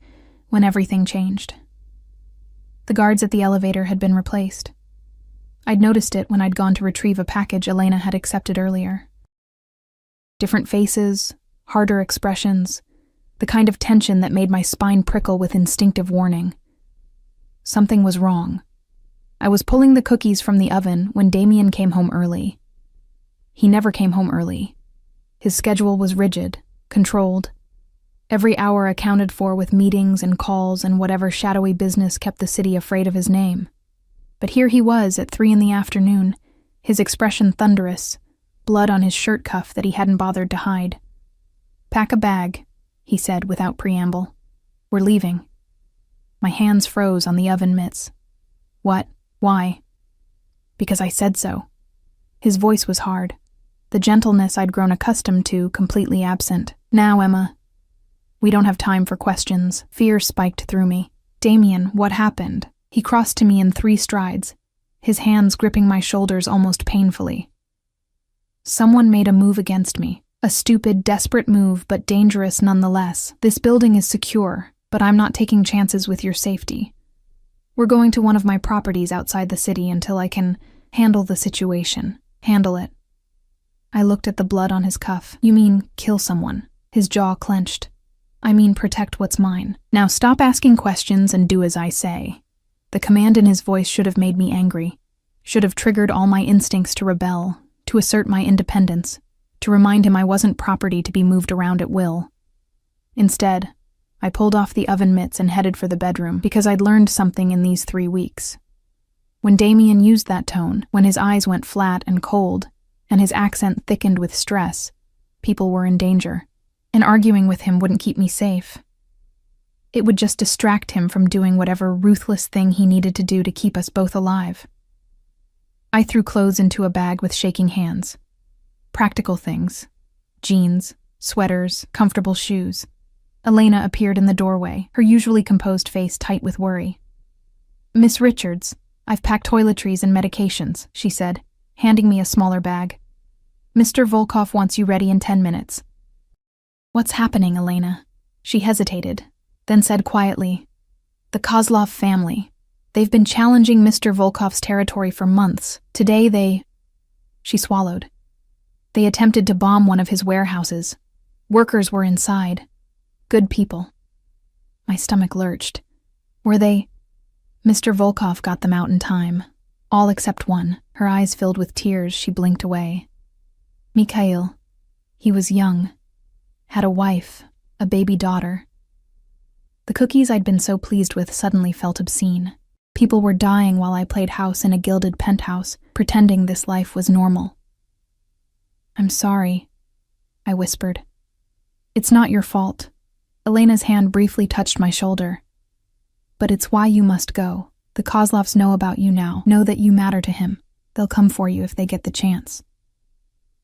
when everything changed. The guards at the elevator had been replaced. I'd noticed it when I'd gone to retrieve a package Elena had accepted earlier. Different faces, harder expressions, the kind of tension that made my spine prickle with instinctive warning. Something was wrong. I was pulling the cookies from the oven when Damien came home early. He never came home early. His schedule was rigid, controlled. Every hour accounted for with meetings and calls and whatever shadowy business kept the city afraid of his name. But here he was at 3 p.m, his expression thunderous, blood on his shirt cuff that he hadn't bothered to hide. "Pack a bag," he said without preamble. "We're leaving." My hands froze on the oven mitts. "What? Why?" "Because I said so." His voice was hard, the gentleness I'd grown accustomed to completely absent. "Now, Emma." "We don't have time for questions." Fear spiked through me. "Damien, what happened?" He crossed to me in 3 strides, his hands gripping my shoulders almost painfully. "Someone made a move against me. A stupid, desperate move, but dangerous nonetheless. This building is secure, but I'm not taking chances with your safety. We're going to one of my properties outside the city until I can handle the situation. Handle it." I looked at the blood on his cuff. "You mean kill someone?" His jaw clenched. "I mean protect what's mine. Now stop asking questions and do as I say." The command in his voice should have made me angry, should have triggered all my instincts to rebel, to assert my independence, to remind him I wasn't property to be moved around at will. Instead, I pulled off the oven mitts and headed for the bedroom because I'd learned something in these 3 weeks. When Damien used that tone, when his eyes went flat and cold, and his accent thickened with stress, people were in danger, and arguing with him wouldn't keep me safe. It would just distract him from doing whatever ruthless thing he needed to do to keep us both alive. I threw clothes into a bag with shaking hands. Practical things. Jeans, sweaters, comfortable shoes. Elena appeared in the doorway, her usually composed face tight with worry. "Miss Richards, I've packed toiletries and medications," she said, handing me a smaller bag. "Mr. Volkov wants you ready in 10 minutes. "What's happening, Elena?" She hesitated, then said quietly, "The Kozlov family. They've been challenging Mr. Volkov's territory for months. Today She swallowed. "They attempted to bomb one of his warehouses. Workers were inside. Good people." My stomach lurched. "Were they—" "Mr. Volkov got them out in time. All except one." Her eyes filled with tears, she blinked away. "Mikhail. He was young. Had a wife, a baby daughter." The cookies I'd been so pleased with suddenly felt obscene. People were dying while I played house in a gilded penthouse, pretending this life was normal. "I'm sorry," I whispered. "It's not your fault." Elena's hand briefly touched my shoulder. "But it's why you must go. The Kozlovs know about you now, know that you matter to him. They'll come for you if they get the chance."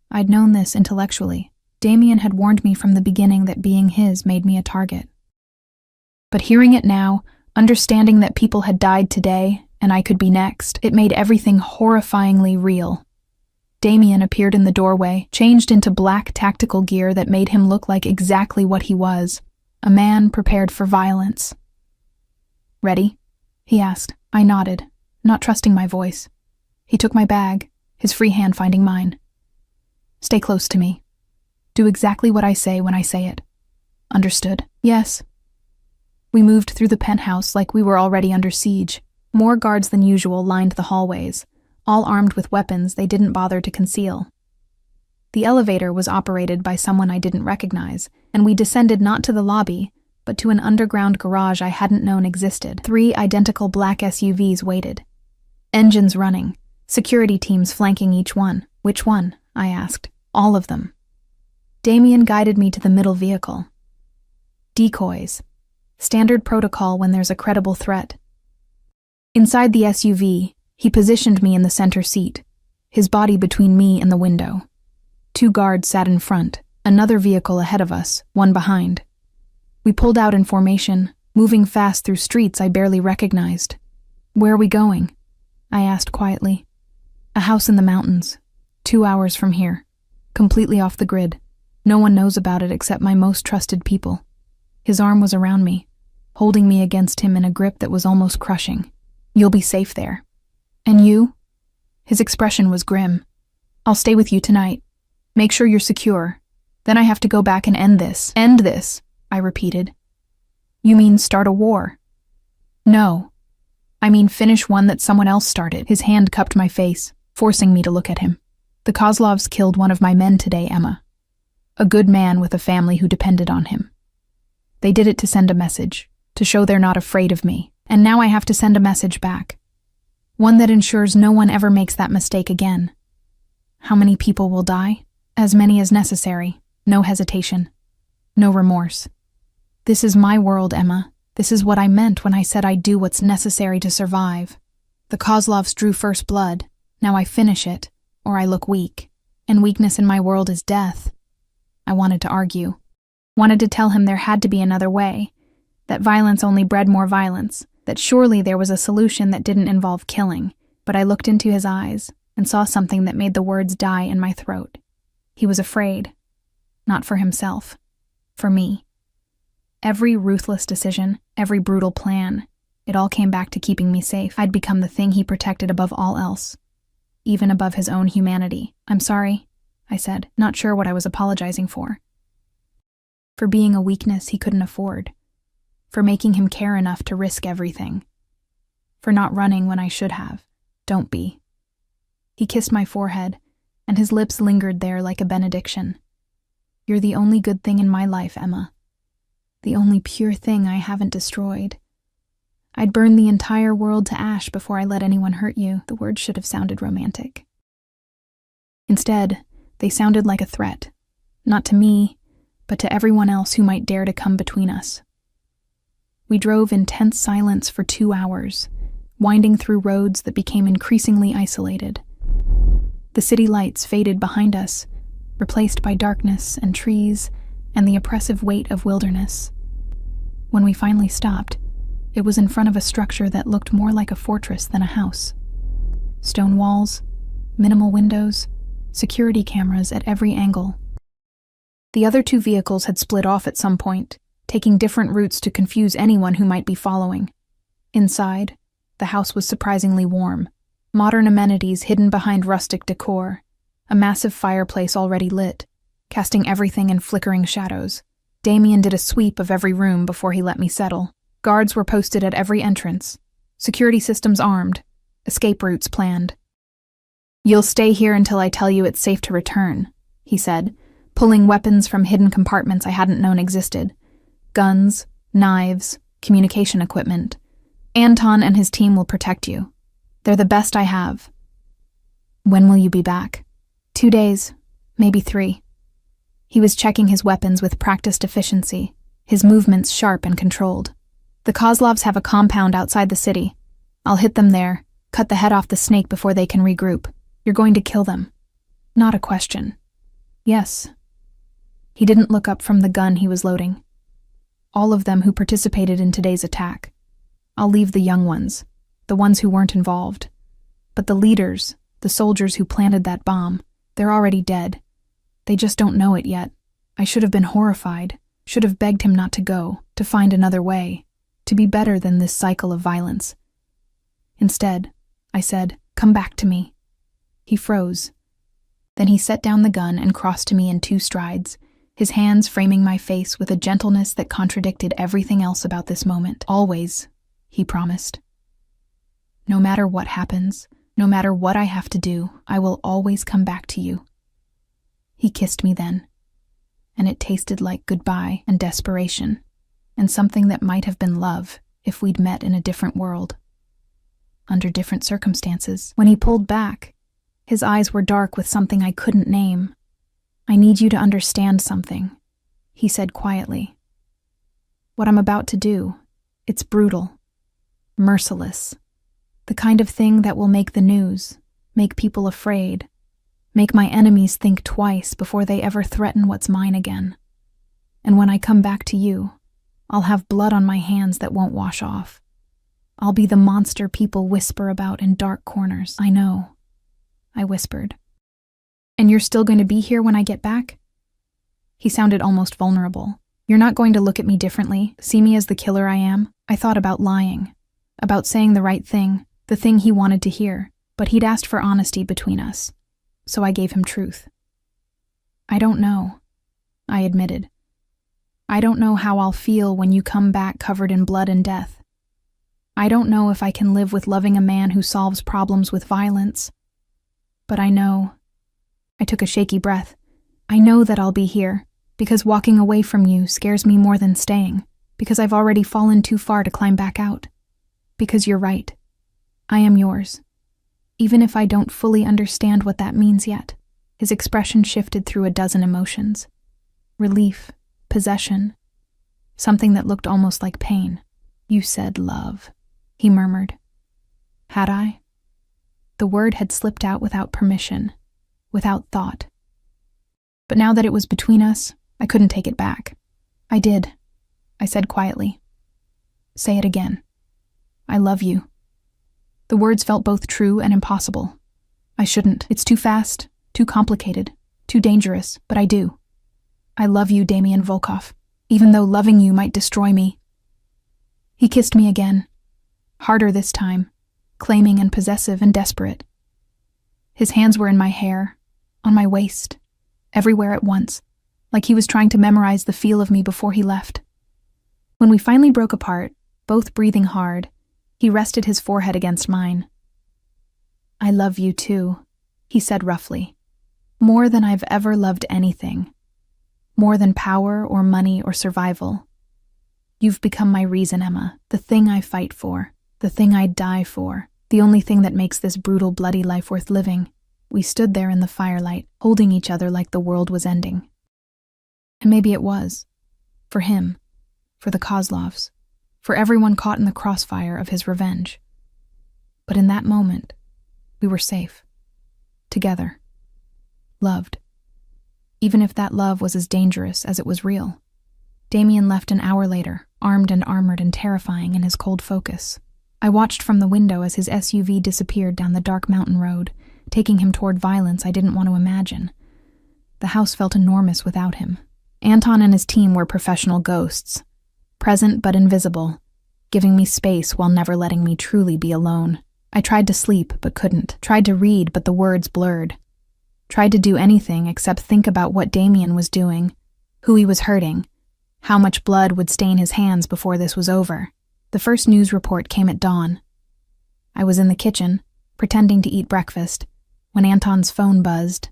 I'd known this intellectually. Damien had warned me from the beginning that being his made me a target. But hearing it now, understanding that people had died today, and I could be next, it made everything horrifyingly real. Damien appeared in the doorway, changed into black tactical gear that made him look like exactly what he was, a man prepared for violence. "Ready?" he asked. I nodded, not trusting my voice. He took my bag, his free hand finding mine. "Stay close to me. Do exactly what I say when I say it." "Understood?" "Yes." We moved through the penthouse like we were already under siege. More guards than usual lined the hallways, all armed with weapons they didn't bother to conceal. The elevator was operated by someone I didn't recognize, and we descended not to the lobby, but to an underground garage I hadn't known existed. 3 identical black SUVs waited. Engines running, security teams flanking each one. "Which one?" I asked. "All of them." Damien guided me to the middle vehicle. Decoys. Standard protocol when there's a credible threat. Inside the SUV, he positioned me in the center seat, his body between me and the window. 2 guards sat in front, another vehicle ahead of us, one behind. We pulled out in formation, moving fast through streets I barely recognized. "Where are we going?" I asked quietly. "A house in the mountains, 2 hours from here, completely off the grid. No one knows about it except my most trusted people." His arm was around me, holding me against him in a grip that was almost crushing. "You'll be safe there." "And you?" His expression was grim. "I'll stay with you tonight. Make sure you're secure. Then I have to go back and end this." "End this," I repeated. "You mean start a war?" "No. I mean finish one that someone else started." His hand cupped my face, forcing me to look at him. "The Kozlovs killed one of my men today, Emma. A good man with a family who depended on him. They did it to send a message, to show they're not afraid of me. And now I have to send a message back. One that ensures no one ever makes that mistake again. How many people will die? As many as necessary. No hesitation. No remorse. This is my world, Emma. This is what I meant when I said I'd do what's necessary to survive. The Kozlovs drew first blood. Now I finish it, or I look weak. And weakness in my world is death. I wanted to argue. Wanted to tell him there had to be another way. That violence only bred more violence. That surely there was a solution that didn't involve killing. But I looked into his eyes and saw something that made the words die in my throat. He was afraid. Not for himself. For me. Every ruthless decision, every brutal plan, it all came back to keeping me safe. I'd become the thing he protected above all else. Even above his own humanity. "I'm sorry," I said, not sure what I was apologizing for. For being a weakness he couldn't afford. For making him care enough to risk everything. For not running when I should have. Don't be. He kissed my forehead, and his lips lingered there like a benediction. "You're the only good thing in my life, Emma. The only pure thing I haven't destroyed. I'd burn the entire world to ash before I let anyone hurt you." The words should have sounded romantic. Instead, they sounded like a threat, not to me, but to everyone else who might dare to come between us. We drove in tense silence for 2 hours, winding through roads that became increasingly isolated. The city lights faded behind us, replaced by darkness and trees and the oppressive weight of wilderness. When we finally stopped, it was in front of a structure that looked more like a fortress than a house. Stone walls, minimal windows, security cameras at every angle. The other 2 vehicles had split off at some point, taking different routes to confuse anyone who might be following. Inside, the house was surprisingly warm, modern amenities hidden behind rustic decor, a massive fireplace already lit, casting everything in flickering shadows. Damien did a sweep of every room before he let me settle. Guards were posted at every entrance, security systems armed, escape routes planned. "You'll stay here until I tell you it's safe to return," he said, pulling weapons from hidden compartments I hadn't known existed. Guns, knives, communication equipment. "Anton and his team will protect you. They're the best I have." "When will you be back?" 2 days, maybe 3. He was checking his weapons with practiced efficiency, his movements sharp and controlled. "The Kozlovs have a compound outside the city. I'll hit them there, cut the head off the snake before they can regroup. You're going to kill them." Not a question. "Yes." He didn't look up from the gun he was loading. "All of them who participated in today's attack. I'll leave the young ones, the ones who weren't involved. But the leaders, the soldiers who planted that bomb, they're already dead. They just don't know it yet. I should have been horrified, should have begged him not to go, to find another way, to be better than this cycle of violence. Instead, I said, 'Come back to me.'" He froze. Then he set down the gun and crossed to me in 2 strides, his hands framing my face with a gentleness that contradicted everything else about this moment. "Always," he promised. "No matter what happens, no matter what I have to do, I will always come back to you." He kissed me then, and it tasted like goodbye and desperation, and something that might have been love if we'd met in a different world, under different circumstances. When he pulled back, his eyes were dark with something I couldn't name. "I need you to understand something," he said quietly. "What I'm about to do, it's brutal, merciless, the kind of thing that will make the news, make people afraid, make my enemies think twice before they ever threaten what's mine again. And when I come back to you, I'll have blood on my hands that won't wash off. I'll be the monster people whisper about in dark corners." "I know," I whispered. "And you're still going to be here when I get back?" He sounded almost vulnerable. "You're not going to look at me differently, see me as the killer I am?" I thought about lying, about saying the right thing, the thing he wanted to hear, but he'd asked for honesty between us, so I gave him truth. "I don't know," I admitted. "I don't know how I'll feel when you come back covered in blood and death. I don't know if I can live with loving a man who solves problems with violence. But I know," I took a shaky breath, "I know that I'll be here, because walking away from you scares me more than staying, because I've already fallen too far to climb back out. Because you're right. I am yours. Even if I don't fully understand what that means yet." His expression shifted through a dozen emotions. Relief, possession, something that looked almost like pain. "You said love," he murmured. Had I? The word had slipped out without permission, without thought. But now that it was between us, I couldn't take it back. "I did," I said quietly. "Say it again." "I love you." The words felt both true and impossible. I shouldn't. It's too fast, too complicated, too dangerous, but I do. "I love you, Damien Volkov, even though loving you might destroy me." He kissed me again, harder this time, claiming and possessive and desperate. His hands were in my hair, on my waist, everywhere at once, like he was trying to memorize the feel of me before he left. When we finally broke apart, both breathing hard, he rested his forehead against mine. "I love you too," he said roughly. More than I've ever loved anything. More than power or money or survival. You've become my reason, Emma, the thing I fight for, the thing I'd die for, the only thing that makes this brutal, bloody life worth living. We stood there in the firelight, holding each other like the world was ending. And maybe it was. For him. For the Kozlovs. For everyone caught in the crossfire of his revenge. But in that moment, we were safe. Together. Loved. Even if that love was as dangerous as it was real. Damien left an hour later, armed and armored and terrifying in his cold focus. I watched from the window as his SUV disappeared down the dark mountain road, taking him toward violence I didn't want to imagine. The house felt enormous without him. Anton and his team were professional ghosts, present but invisible, giving me space while never letting me truly be alone. I tried to sleep but couldn't, tried to read but the words blurred, tried to do anything except think about what Damien was doing, who he was hurting, how much blood would stain his hands before this was over. The first news report came at dawn. I was in the kitchen, pretending to eat breakfast, when Anton's phone buzzed.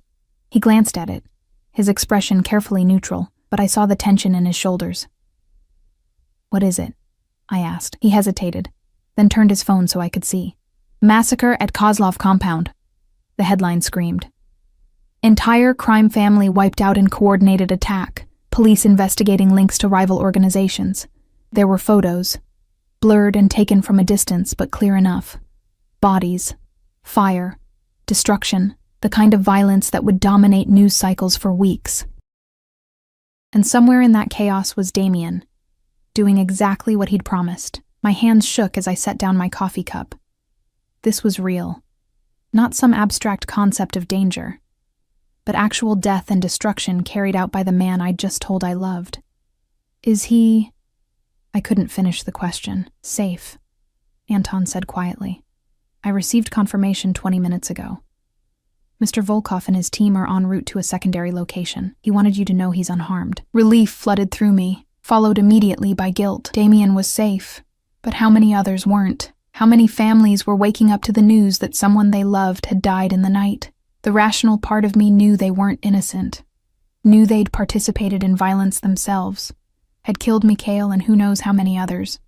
He glanced at it, his expression carefully neutral, but I saw the tension in his shoulders. "What is it?" I asked. He hesitated, then turned his phone so I could see. "Massacre at Kozlov compound," the headline screamed. "Entire crime family wiped out in coordinated attack. Police investigating links to rival organizations." There were photos, blurred and taken from a distance but clear enough. Bodies, fire, destruction, the kind of violence that would dominate news cycles for weeks. And somewhere in that chaos was Damien, doing exactly what he'd promised. My hands shook as I set down my coffee cup. This was real. Not some abstract concept of danger, but actual death and destruction carried out by the man I'd just told I loved. "Is he—" I couldn't finish the question. "Safe," Anton said quietly. "I received confirmation 20 minutes ago. Mr. Volkov and his team are en route to a secondary location. He wanted you to know he's unharmed." Relief flooded through me, followed immediately by guilt. Damien was safe, but how many others weren't? How many families were waking up to the news that someone they loved had died in the night? The rational part of me knew they weren't innocent, knew they'd participated in violence themselves, had killed Mikhail and who knows how many others.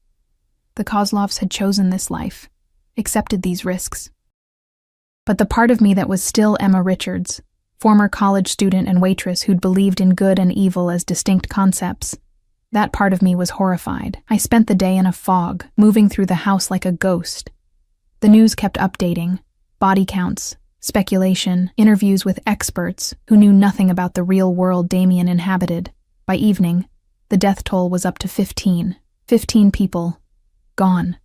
The Kozlovs had chosen this life, accepted these risks. But the part of me that was still Emma Richards, former college student and waitress who'd believed in good and evil as distinct concepts, that part of me was horrified. I spent the day in a fog, moving through the house like a ghost. The news kept updating, body counts, speculation, interviews with experts who knew nothing about the real world Damien inhabited. By evening, the death toll was up to 15. 15 people, gone,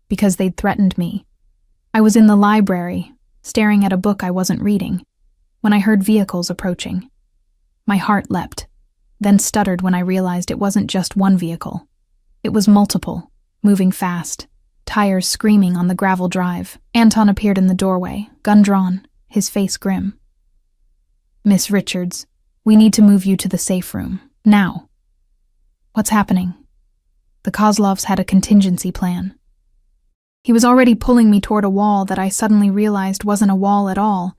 because they'd threatened me. I was in the library, staring at a book I wasn't reading, when I heard vehicles approaching. My heart leapt, then stuttered when I realized it wasn't just one vehicle. It was multiple, moving fast, tires screaming on the gravel drive. Anton appeared in the doorway, gun drawn, his face grim. "Miss Richards, we need to move you to the safe room, now." "What's happening?" The Kozlovs had a contingency plan. He was already pulling me toward a wall that I suddenly realized wasn't a wall at all,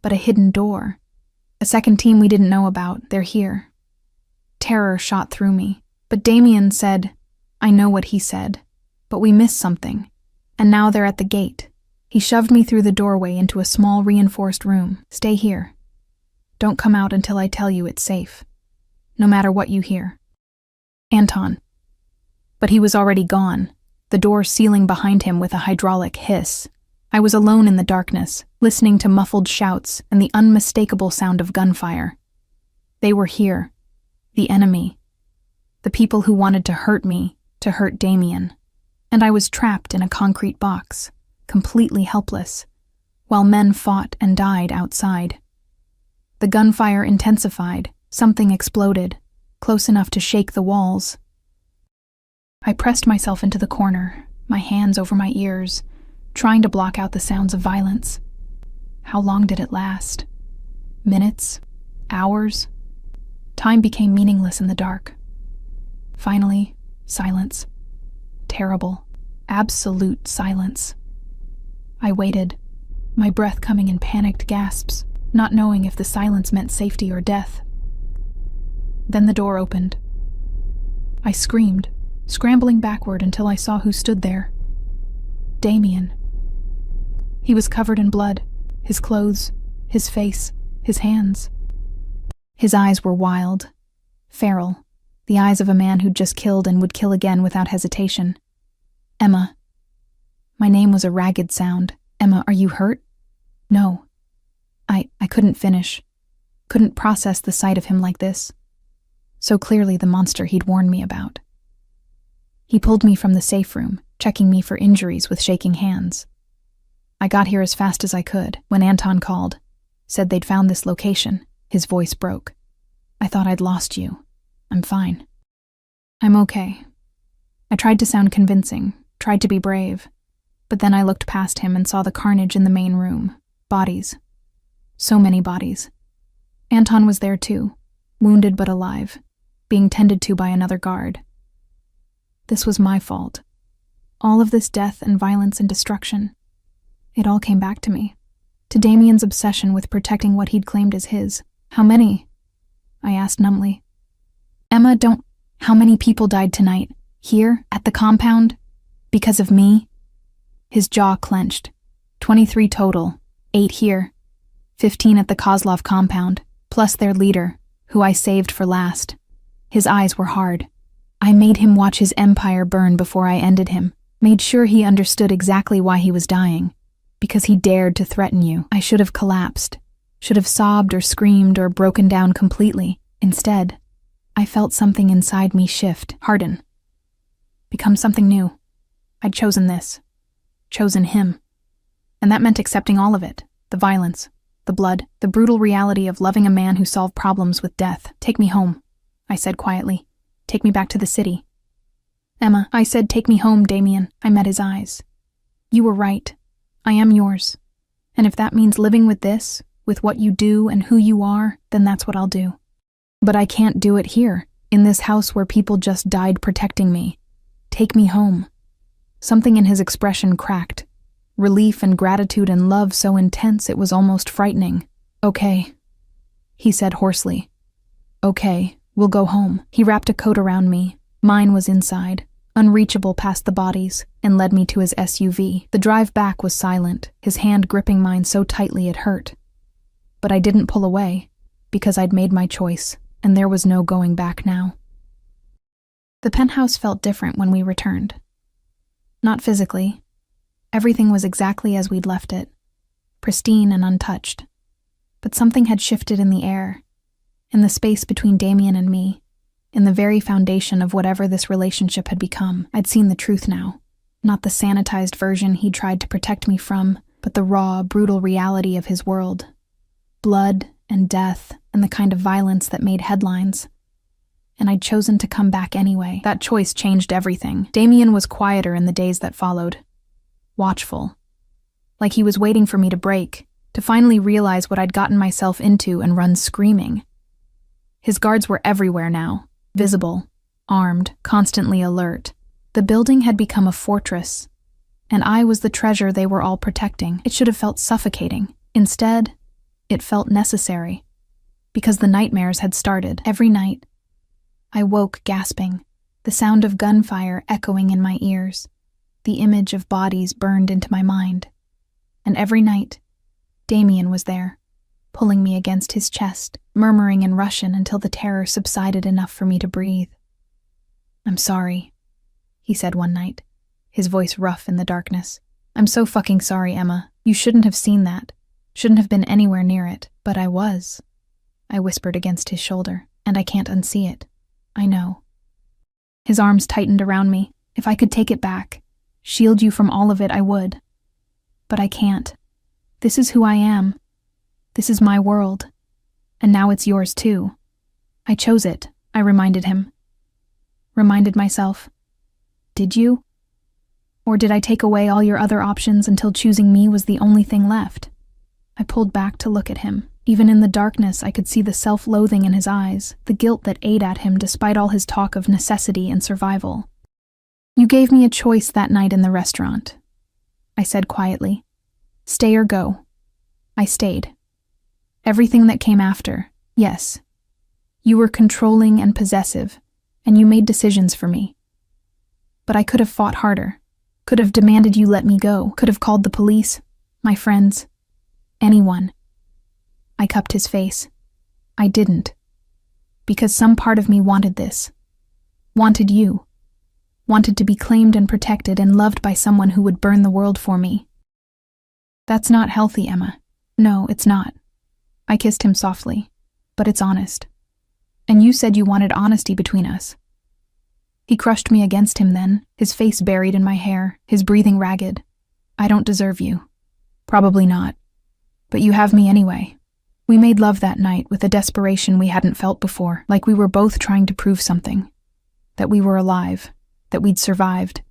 but a hidden door. A second team we didn't know about, they're here. Terror shot through me, but Damien said, I know what he said, but we missed something, and now they're at the gate. He shoved me through the doorway into a small reinforced room. "Stay here. Don't come out until I tell you it's safe, no matter what you hear." Anton. But he was already gone, the door sealing behind him with a hydraulic hiss. I was alone in the darkness, listening to muffled shouts and the unmistakable sound of gunfire. They were here, the enemy, the people who wanted to hurt me, to hurt Damien. And I was trapped in a concrete box, completely helpless, while men fought and died outside. The gunfire intensified, something exploded, close enough to shake the walls. I pressed myself into the corner, my hands over my ears, trying to block out the sounds of violence. How long did it last? Minutes? Hours? Time became meaningless in the dark. Finally, silence. Terrible, absolute silence. I waited, my breath coming in panicked gasps. not knowing if the silence meant safety or death. Then the door opened. I screamed, scrambling backward until I saw who stood there. Damien. He was covered in blood, his clothes, his face, his hands. His eyes were wild, feral, the eyes of a man who'd just killed and would kill again without hesitation. Emma. My name was a ragged sound. Emma, are you hurt? No. I couldn't finish. Couldn't process the sight of him like this. So clearly the monster he'd warned me about. He pulled me from the safe room, checking me for injuries with shaking hands. I got here as fast as I could when Anton called, said they'd found this location. His voice broke. I thought I'd lost you. I'm fine. I'm okay. I tried to sound convincing, tried to be brave, but then I looked past him and saw the carnage in the main room. Bodies. So many bodies. Anton was there too, wounded but alive, being tended to by another guard. This was my fault. All of this death and violence and destruction. It all came back to me. To Damien's obsession with protecting what he'd claimed as his. How many? I asked numbly. Emma, don't... How many people died tonight? Here, at the compound? Because of me? His jaw clenched. 23 total. 8 here. 15 at the Kozlov compound, plus their leader, who I saved for last. His eyes were hard. I made him watch his empire burn before I ended him. Made sure he understood exactly why he was dying. Because he dared to threaten you. I should have collapsed. Should have sobbed or screamed or broken down completely. Instead, I felt something inside me shift, harden. Become something new. I'd chosen this. Chosen him. And that meant accepting all of it. The violence, the blood, the brutal reality of loving a man who solved problems with death. Take me home, I said quietly. Take me back to the city. Emma, I said, take me home, Damien. I met his eyes. You were right. I am yours. And if that means living with this, with what you do and who you are, then that's what I'll do. But I can't do it here, in this house where people just died protecting me. Take me home. Something in his expression cracked. Relief and gratitude and love so intense it was almost frightening. Okay, he said hoarsely. Okay, we'll go home. He wrapped a coat around me. Mine was inside, unreachable past the bodies, and led me to his SUV. The drive back was silent, his hand gripping mine so tightly it hurt. But I didn't pull away, because I'd made my choice, and there was no going back now. The penthouse felt different when we returned. Not physically. Everything was exactly as we'd left it, pristine and untouched. But something had shifted in the air, in the space between Damien and me, in the very foundation of whatever this relationship had become. I'd seen the truth now, not the sanitized version he'd tried to protect me from, but the raw, brutal reality of his world. Blood and death and the kind of violence that made headlines. And I'd chosen to come back anyway. That choice changed everything. Damien was quieter in the days that followed. Watchful. Like he was waiting for me to break, to finally realize what I'd gotten myself into and run screaming. His guards were everywhere now, visible, armed, constantly alert. The building had become a fortress, and I was the treasure they were all protecting. It should have felt suffocating. Instead, it felt necessary, because the nightmares had started. Every night, I woke gasping, the sound of gunfire echoing in my ears, the image of bodies burned into my mind. And every night, Damien was there, pulling me against his chest, murmuring in Russian until the terror subsided enough for me to breathe. I'm sorry, he said one night, his voice rough in the darkness. I'm so fucking sorry, Emma. You shouldn't have seen that. Shouldn't have been anywhere near it. But I was. I whispered against his shoulder, and I can't unsee it. I know. His arms tightened around me. If I could take it back, shield you from all of it, I would. But I can't. This is who I am. This is my world. And now it's yours too. I chose it, I reminded him. Reminded myself. Did you? Or did I take away all your other options until choosing me was the only thing left? I pulled back to look at him. Even in the darkness, I could see the self-loathing in his eyes, the guilt that ate at him despite all his talk of necessity and survival. You gave me a choice that night in the restaurant, I said quietly. Stay or go. I stayed. Everything that came after, yes. You were controlling and possessive, and you made decisions for me. But I could have fought harder, could have demanded you let me go, could have called the police, my friends, anyone. I cupped his face. I didn't. Because some part of me wanted this. Wanted you. Wanted to be claimed and protected and loved by someone who would burn the world for me. That's not healthy, Emma. No, it's not. I kissed him softly. But it's honest. And you said you wanted honesty between us. He crushed me against him then, his face buried in my hair, his breathing ragged. I don't deserve you. Probably not. But you have me anyway. We made love that night with a desperation we hadn't felt before, like we were both trying to prove something. That we were alive, that we'd survived,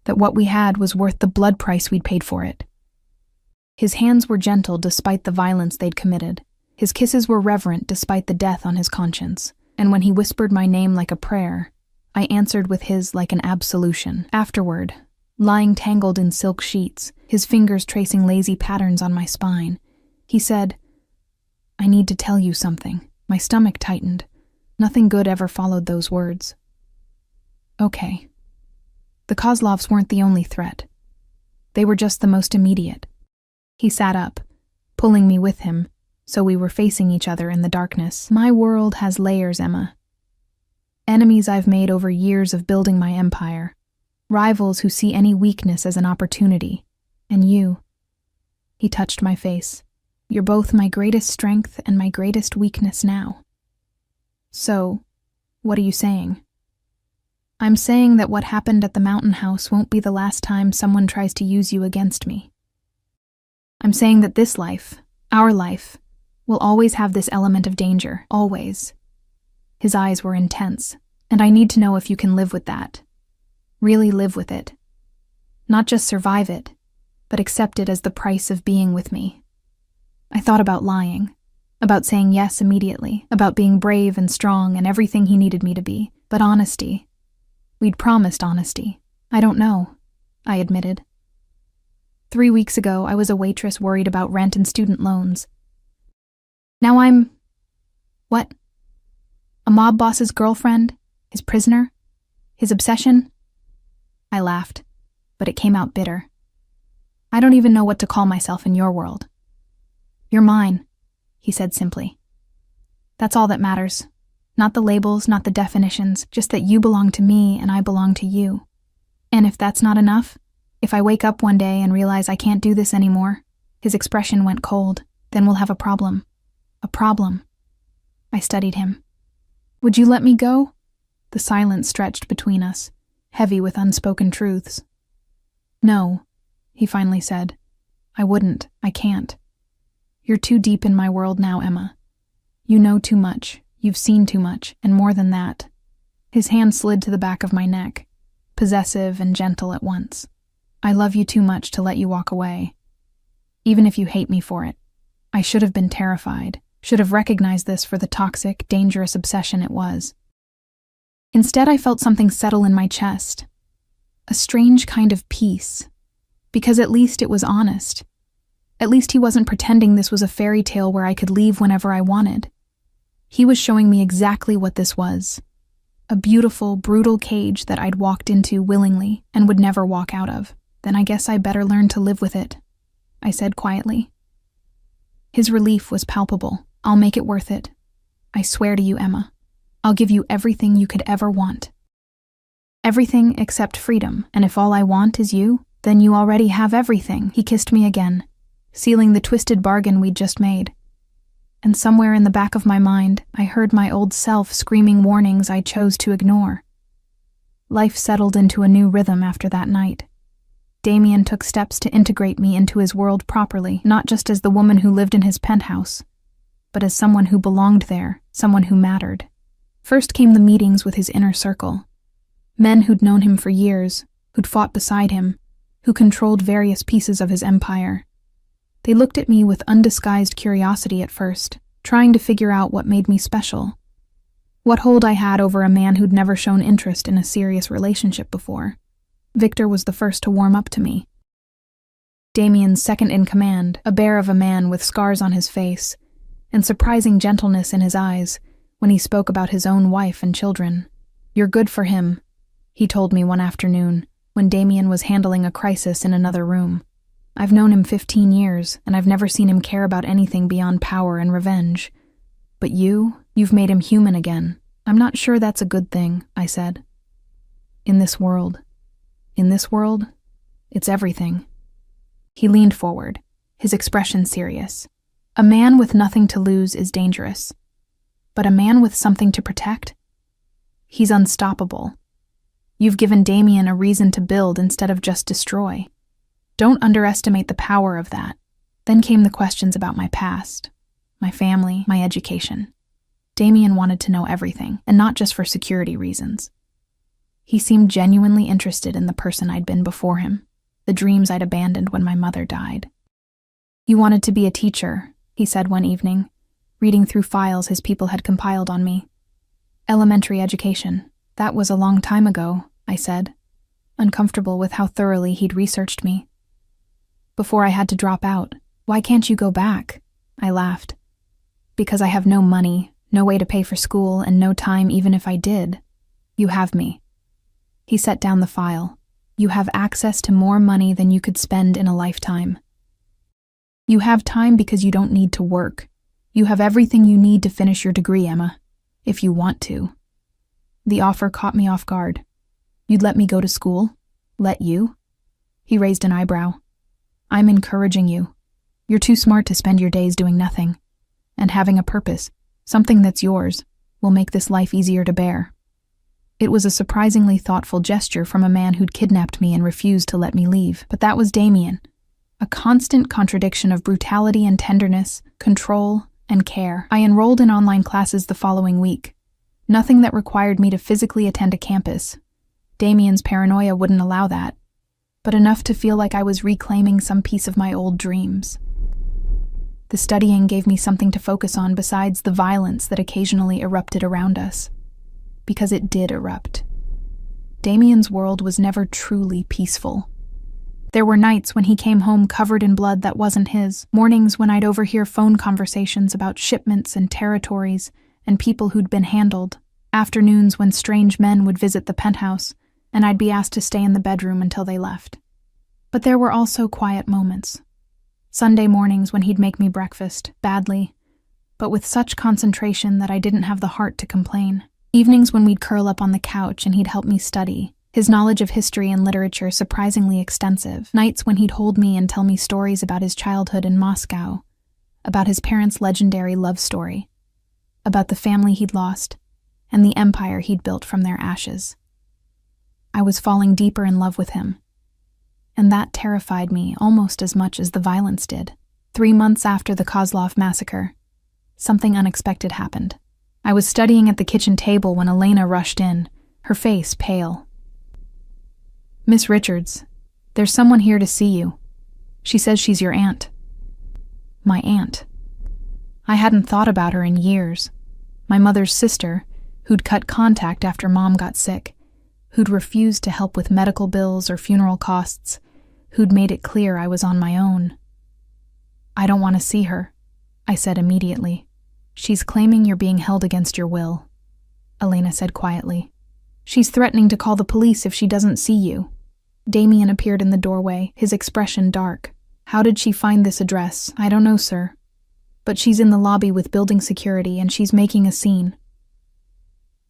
that what we had was worth the blood price we'd paid for it. His hands were gentle despite the violence they'd committed. His kisses were reverent despite the death on his conscience. And when he whispered my name like a prayer, I answered with his like an absolution. Afterward, lying tangled in silk sheets, his fingers tracing lazy patterns on my spine, he said, I need to tell you something. My stomach tightened. Nothing good ever followed those words. Okay. The Kozlovs weren't the only threat. They were just the most immediate. He sat up, pulling me with him, so we were facing each other in the darkness. My world has layers, Emma. Enemies I've made over years of building my empire. Rivals who see any weakness as an opportunity. And you. He touched my face. You're both my greatest strength and my greatest weakness now. So, what are you saying? I'm saying that what happened at the mountain house won't be the last time someone tries to use you against me. I'm saying that this life, our life, will always have this element of danger, always. His eyes were intense, and I need to know if you can live with that. Really live with it. Not just survive it, but accept it as the price of being with me. I thought about lying, about saying yes immediately, about being brave and strong and everything he needed me to be, but honesty. We'd promised honesty. I don't know, I admitted. 3 weeks ago, I was a waitress worried about rent and student loans. Now I'm... what? A mob boss's girlfriend? His prisoner? His obsession? I laughed, but it came out bitter. I don't even know what to call myself in your world. You're mine, he said simply. That's all that matters. Not the labels, not the definitions, just that you belong to me and I belong to you. And if that's not enough, if I wake up one day and realize I can't do this anymore, his expression went cold, then we'll have a problem. A problem. I studied him. Would you let me go? The silence stretched between us, heavy with unspoken truths. No, he finally said. I wouldn't. I can't. You're too deep in my world now, Emma. You know too much. You've seen too much, and more than that. His hand slid to the back of my neck, possessive and gentle at once. I love you too much to let you walk away. Even if you hate me for it. I should have been terrified, should have recognized this for the toxic, dangerous obsession it was. Instead, I felt something settle in my chest. A strange kind of peace. Because at least it was honest. At least he wasn't pretending this was a fairy tale where I could leave whenever I wanted. He was showing me exactly what this was. A beautiful, brutal cage that I'd walked into willingly and would never walk out of. Then I guess I better learn to live with it, I said quietly. His relief was palpable. I'll make it worth it. I swear to you, Emma. I'll give you everything you could ever want. Everything except freedom, and if all I want is you, then you already have everything. He kissed me again, sealing the twisted bargain we'd just made. And somewhere in the back of my mind, I heard my old self screaming warnings I chose to ignore. Life settled into a new rhythm after that night. Damien took steps to integrate me into his world properly, not just as the woman who lived in his penthouse, but as someone who belonged there, someone who mattered. First came the meetings with his inner circle. Men who'd known him for years, who'd fought beside him, who controlled various pieces of his empire. They looked at me with undisguised curiosity at first, trying to figure out what made me special. What hold I had over a man who'd never shown interest in a serious relationship before. Victor was the first to warm up to me. Damien's second in command, a bear of a man with scars on his face, and surprising gentleness in his eyes when he spoke about his own wife and children. "You're good for him," he told me one afternoon when Damien was handling a crisis in another room. "I've known him 15 years, and I've never seen him care about anything beyond power and revenge. But you've made him human again." "I'm not sure that's a good thing," I said. In this world, it's everything." He leaned forward, his expression serious. "A man with nothing to lose is dangerous. But a man with something to protect? He's unstoppable. You've given Damien a reason to build instead of just destroy. Don't underestimate the power of that." Then came the questions about my past, my family, my education. Damien wanted to know everything, and not just for security reasons. He seemed genuinely interested in the person I'd been before him, the dreams I'd abandoned when my mother died. "You wanted to be a teacher," he said one evening, reading through files his people had compiled on me. "Elementary education. That was a long time ago," I said, uncomfortable with how thoroughly he'd researched me. "Before I had to drop out. Why can't you go back?" I laughed. "Because I have no money, no way to pay for school, and no time even if I did. You have me." He set down the file. "You have access to more money than you could spend in a lifetime. You have time because you don't need to work. You have everything you need to finish your degree, Emma, if you want to." The offer caught me off guard. "You'd let me go to school? Let you?" He raised an eyebrow. "I'm encouraging you. You're too smart to spend your days doing nothing. And having a purpose, something that's yours, will make this life easier to bear." It was a surprisingly thoughtful gesture from a man who'd kidnapped me and refused to let me leave. But that was Damien. A constant contradiction of brutality and tenderness, control and care. I enrolled in online classes the following week. Nothing that required me to physically attend a campus. Damien's paranoia wouldn't allow that. But enough to feel like I was reclaiming some piece of my old dreams. The studying gave me something to focus on besides the violence that occasionally erupted around us. Because it did erupt. Damien's world was never truly peaceful. There were nights when he came home covered in blood that wasn't his, mornings when I'd overhear phone conversations about shipments and territories and people who'd been handled, afternoons when strange men would visit the penthouse, and I'd be asked to stay in the bedroom until they left. But there were also quiet moments. Sunday mornings when he'd make me breakfast, badly, but with such concentration that I didn't have the heart to complain. Evenings when we'd curl up on the couch and he'd help me study, his knowledge of history and literature surprisingly extensive. Nights when he'd hold me and tell me stories about his childhood in Moscow, about his parents' legendary love story, about the family he'd lost, and the empire he'd built from their ashes. I was falling deeper in love with him, and that terrified me almost as much as the violence did. 3 months after the Kozlov massacre, something unexpected happened. I was studying at the kitchen table when Elena rushed in, her face pale. "Miss Richards, there's someone here to see you. She says she's your aunt." My aunt. I hadn't thought about her in years. My mother's sister, who'd cut contact after Mom got sick, who'd refused to help with medical bills or funeral costs, who'd made it clear I was on my own. "I don't want to see her," I said immediately. "She's claiming you're being held against your will," Elena said quietly. "She's threatening to call the police if she doesn't see you." Damien appeared in the doorway, his expression dark. "How did she find this address?" "I don't know, sir. But she's in the lobby with building security and she's making a scene."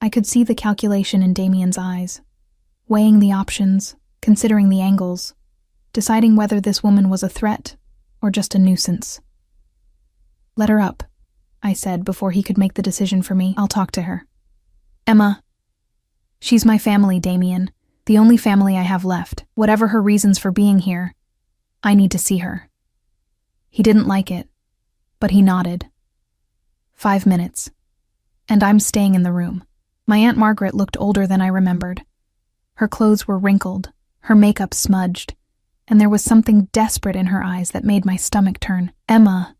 I could see the calculation in Damien's eyes, weighing the options, considering the angles, deciding whether this woman was a threat or just a nuisance. "Let her up," I said before he could make the decision for me. "I'll talk to her." "Emma, she's my family, Damien, the only family I have left. Whatever her reasons for being here, I need to see her." He didn't like it, but he nodded. 5 minutes, and I'm staying in the room. My Aunt Margaret looked older than I remembered. Her clothes were wrinkled, her makeup smudged, and there was something desperate in her eyes that made my stomach turn. "Emma,"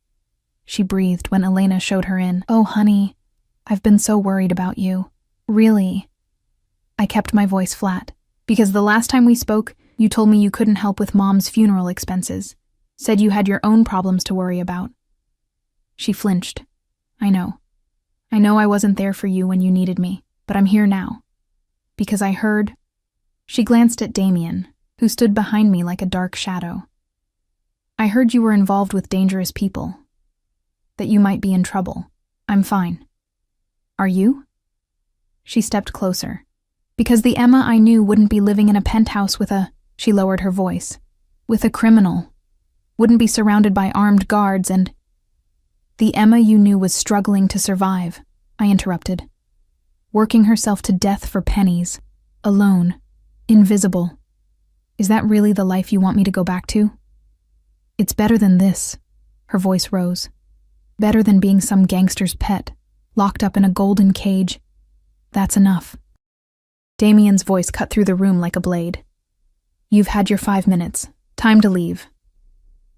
she breathed when Elena showed her in. "Oh, honey, I've been so worried about you. Really." I kept my voice flat, because the last time we spoke, you told me you couldn't help with Mom's funeral expenses, said you had your own problems to worry about. She flinched. I know. I know I wasn't there for you when you needed me, but I'm here now. Because I heard..." She glanced at Damien, who stood behind me like a dark shadow. "I heard you were involved with dangerous people. That you might be in trouble. I'm fine." "Are you?" She stepped closer. "Because the Emma I knew wouldn't be living in a penthouse with a..." She lowered her voice. "With a criminal. Wouldn't be surrounded by armed guards and..." "The Emma you knew was struggling to survive," I interrupted. "Working herself to death for pennies. Alone. Invisible. Is that really the life you want me to go back to?" "It's better than this." Her voice rose. "Better than being some gangster's pet, locked up in a golden cage. That's enough." Damien's voice cut through the room like a blade. "You've had your 5 minutes. Time to leave."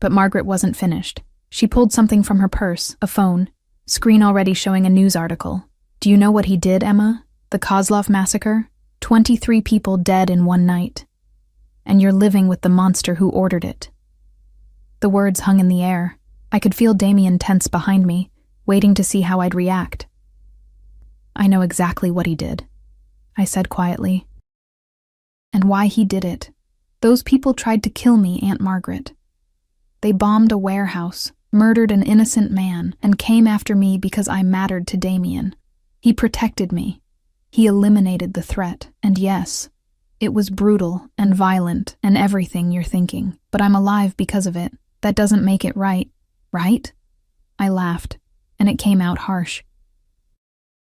But Margaret wasn't finished. She pulled something from her purse, a phone, screen already showing a news article. "Do you know what he did, Emma? The Kozlov massacre? 23 people dead in one night. And you're living with the monster who ordered it." The words hung in the air. I could feel Damien tense behind me, waiting to see how I'd react. "I know exactly what he did," I said quietly. "And why he did it. Those people tried to kill me, Aunt Margaret. They bombed a warehouse, murdered an innocent man, and came after me because I mattered to Damien. He protected me. He eliminated the threat, and yes, it was brutal and violent and everything you're thinking, but I'm alive because of it. That doesn't make it right, right?" I laughed, and it came out harsh.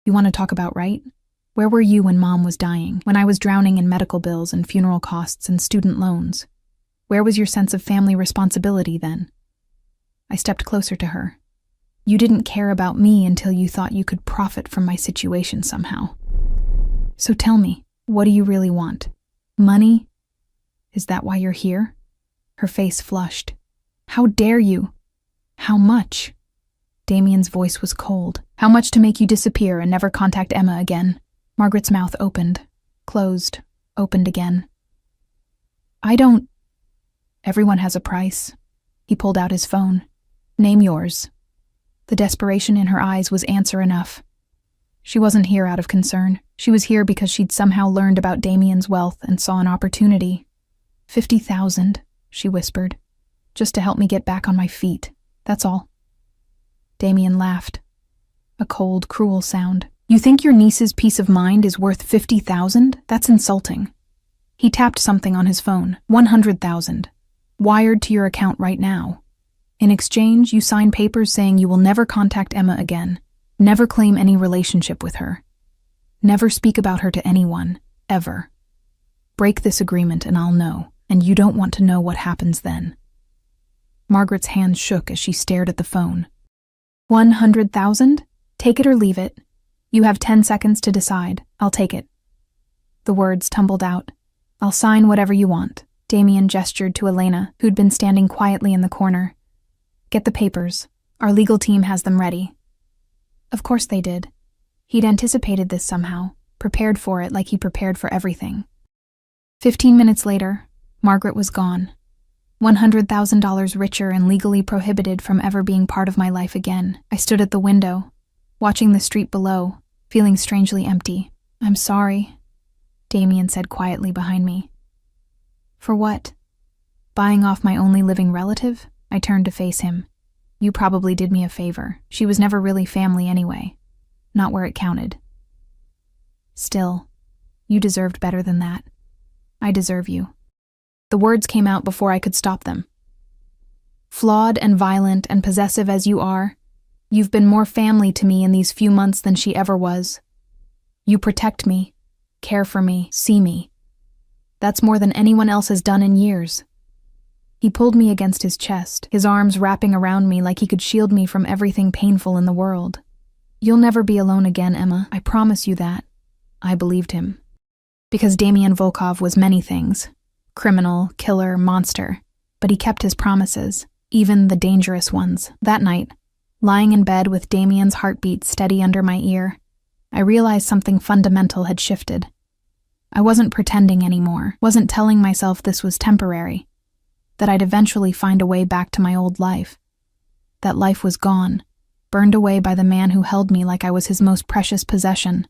"You want to talk about right? Where were you when Mom was dying, when I was drowning in medical bills and funeral costs and student loans? Where was your sense of family responsibility then?" I stepped closer to her. "You didn't care about me until you thought you could profit from my situation somehow. So tell me, what do you really want? Money? Is that why you're here?" Her face flushed. "How dare you? How much?" Damien's voice was cold. "How much to make you disappear and never contact Emma again?" Margaret's mouth opened, closed, opened again. "I don't..." "Everyone has a price." He pulled out his phone. "Name yours." The desperation in her eyes was answer enough. She wasn't here out of concern. She was here because she'd somehow learned about Damien's wealth and saw an opportunity. 50,000, she whispered. "Just to help me get back on my feet. That's all." Damien laughed. A cold, cruel sound. "You think your niece's peace of mind is worth 50,000? That's insulting." He tapped something on his phone. 100,000. Wired to your account right now. In exchange, you sign papers saying you will never contact Emma again. Never claim any relationship with her. Never speak about her to anyone. Ever. Break this agreement and I'll know, and you don't want to know what happens then. Margaret's hands shook as she stared at the phone. 100,000? Take it or leave it. You have 10 seconds to decide. I'll take it. The words tumbled out. "I'll sign whatever you want." Damien gestured to Elena, who'd been standing quietly in the corner. "Get the papers. Our legal team has them ready." Of course they did. He'd anticipated this somehow, prepared for it like he prepared for everything. 15 minutes later, Margaret was gone. $100,000 richer and legally prohibited from ever being part of my life again. I stood at the window, watching the street below, feeling strangely empty. "I'm sorry," Damien said quietly behind me. "For what? Buying off my only living relative?" I turned to face him. "You probably did me a favor. She was never really family anyway. Not where it counted. Still, you deserved better than that. I deserve you." The words came out before I could stop them. "Flawed and violent and possessive as you are, you've been more family to me in these few months than she ever was. You protect me, care for me, see me. That's more than anyone else has done in years." He pulled me against his chest, his arms wrapping around me like he could shield me from everything painful in the world. "You'll never be alone again, Emma. I promise you that." I believed him. Because Damien Volkov was many things. Criminal, killer, monster. But he kept his promises, even the dangerous ones. That night, lying in bed with Damien's heartbeat steady under my ear, I realized something fundamental had shifted. I wasn't pretending anymore, wasn't telling myself this was temporary, that I'd eventually find a way back to my old life. That life was gone, burned away by the man who held me like I was his most precious possession.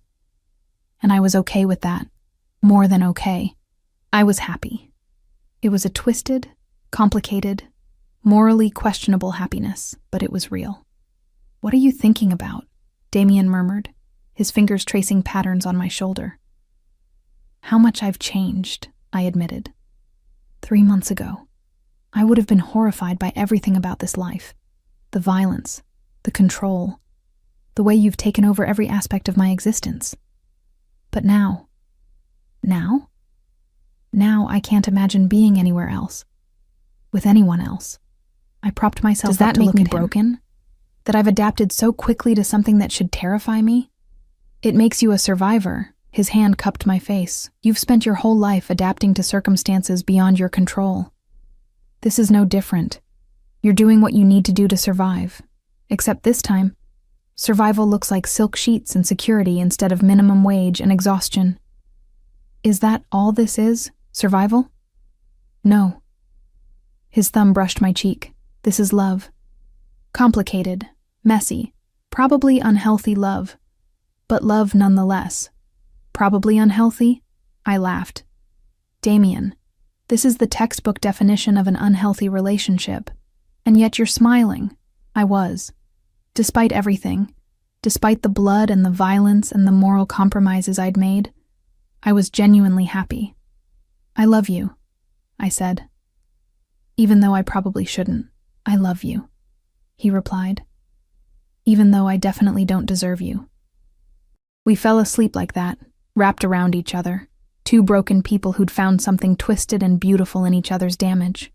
And I was okay with that. More than okay. I was happy. It was a twisted, complicated, morally questionable happiness, but it was real. "What are you thinking about?" Damien murmured, his fingers tracing patterns on my shoulder. "How much I've changed," I admitted. 3 months ago, I would have been horrified by everything about this life. The violence, the control, the way you've taken over every aspect of my existence. But now I can't imagine being anywhere else. With anyone else. I propped myself up to look at him. Does that make me broken? That I've adapted so quickly to something that should terrify me? It makes you a survivor. His hand cupped my face. You've spent your whole life adapting to circumstances beyond your control. This is no different. You're doing what you need to do to survive. Except this time, survival looks like silk sheets and security instead of minimum wage and exhaustion. Is that all this is? Survival? No. His thumb brushed my cheek. This is love. Complicated, messy, probably unhealthy love. But love nonetheless. Probably unhealthy? I laughed. Damien, this is the textbook definition of an unhealthy relationship. And yet you're smiling. I was. Despite everything, despite the blood and the violence and the moral compromises I'd made, I was genuinely happy. "I love you," I said. "Even though I probably shouldn't, I love you," he replied. "Even though I definitely don't deserve you." We fell asleep like that, wrapped around each other, two broken people who'd found something twisted and beautiful in each other's damage.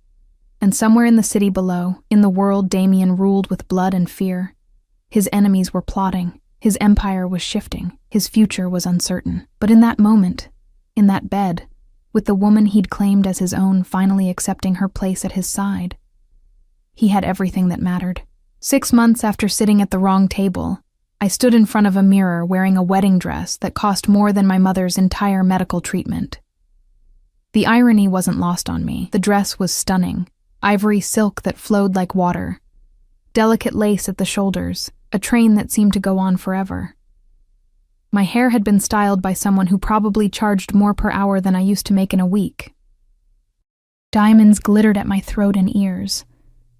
And somewhere in the city below, in the world Damien ruled with blood and fear, his enemies were plotting, his empire was shifting, his future was uncertain. But in that moment, in that bed, with the woman he'd claimed as his own finally accepting her place at his side, he had everything that mattered. 6 months after sitting at the wrong table, I stood in front of a mirror wearing a wedding dress that cost more than my mother's entire medical treatment. The irony wasn't lost on me. The dress was stunning, ivory silk that flowed like water, delicate lace at the shoulders, a train that seemed to go on forever. My hair had been styled by someone who probably charged more per hour than I used to make in a week. Diamonds glittered at my throat and ears,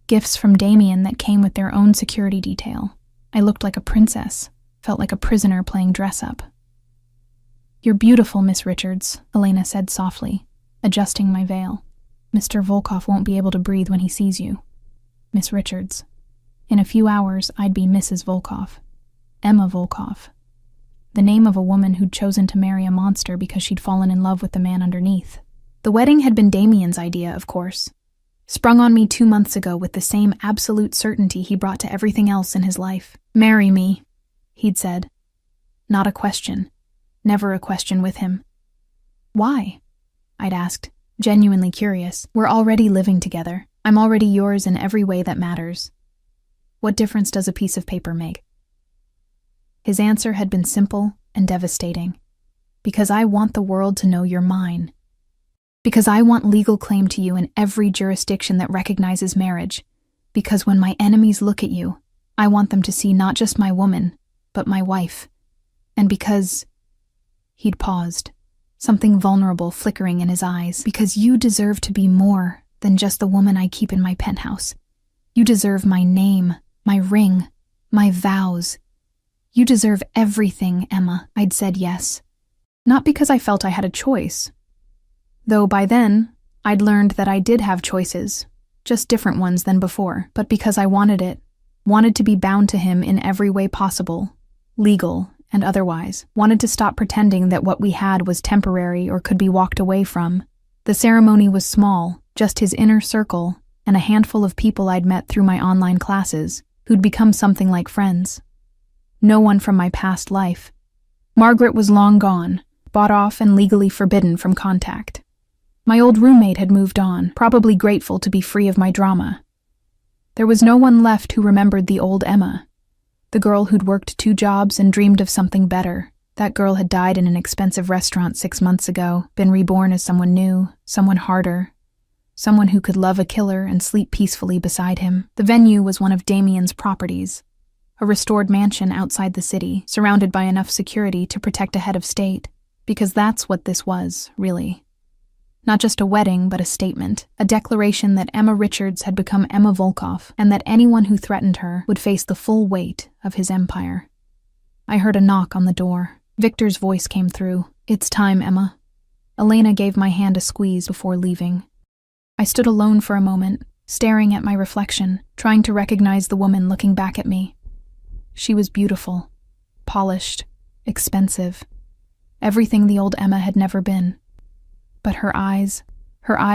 gifts from Damien that came with their own security detail. I looked like a princess, felt like a prisoner playing dress-up. "You're beautiful, Miss Richards," Elena said softly, adjusting my veil. "Mr. Volkov won't be able to breathe when he sees you." Miss Richards. In a few hours, I'd be Mrs. Volkov. Emma Volkov. The name of a woman who'd chosen to marry a monster because she'd fallen in love with the man underneath. The wedding had been Damien's idea, of course. Sprung on me 2 months ago with the same absolute certainty he brought to everything else in his life. "Marry me," he'd said. Not a question. Never a question with him. "Why?" I'd asked, genuinely curious. "We're already living together. I'm already yours in every way that matters. What difference does a piece of paper make?" His answer had been simple and devastating. "Because I want the world to know you're mine. Because I want legal claim to you in every jurisdiction that recognizes marriage. Because when my enemies look at you, I want them to see not just my woman, but my wife. And because..." He'd paused, something vulnerable flickering in his eyes. "Because you deserve to be more than just the woman I keep in my penthouse. You deserve my name, my ring, my vows. You deserve everything, Emma." I'd said yes. Not because I felt I had a choice. Though by then, I'd learned that I did have choices, just different ones than before, but because I wanted it, wanted to be bound to him in every way possible, legal and otherwise, wanted to stop pretending that what we had was temporary or could be walked away from. The ceremony was small, just his inner circle and a handful of people I'd met through my online classes, who'd become something like friends. No one from my past life. Margaret was long gone, bought off and legally forbidden from contact. My old roommate had moved on, probably grateful to be free of my drama. There was no one left who remembered the old Emma, the girl who'd worked 2 jobs and dreamed of something better. That girl had died in an expensive restaurant 6 months ago, been reborn as someone new, someone harder, someone who could love a killer and sleep peacefully beside him. The venue was one of Damien's properties. a restored mansion outside the city, surrounded by enough security to protect a head of state, because that's what this was, really. Not just a wedding, but a statement, a declaration that Emma Richards had become Emma Volkov, and that anyone who threatened her would face the full weight of his empire. I heard a knock on the door. Victor's voice came through. "It's time, Emma." Elena gave my hand a squeeze before leaving. I stood alone for a moment, staring at my reflection, trying to recognize the woman looking back at me. She was beautiful, polished, expensive, everything the old Emma had never been. But her eyes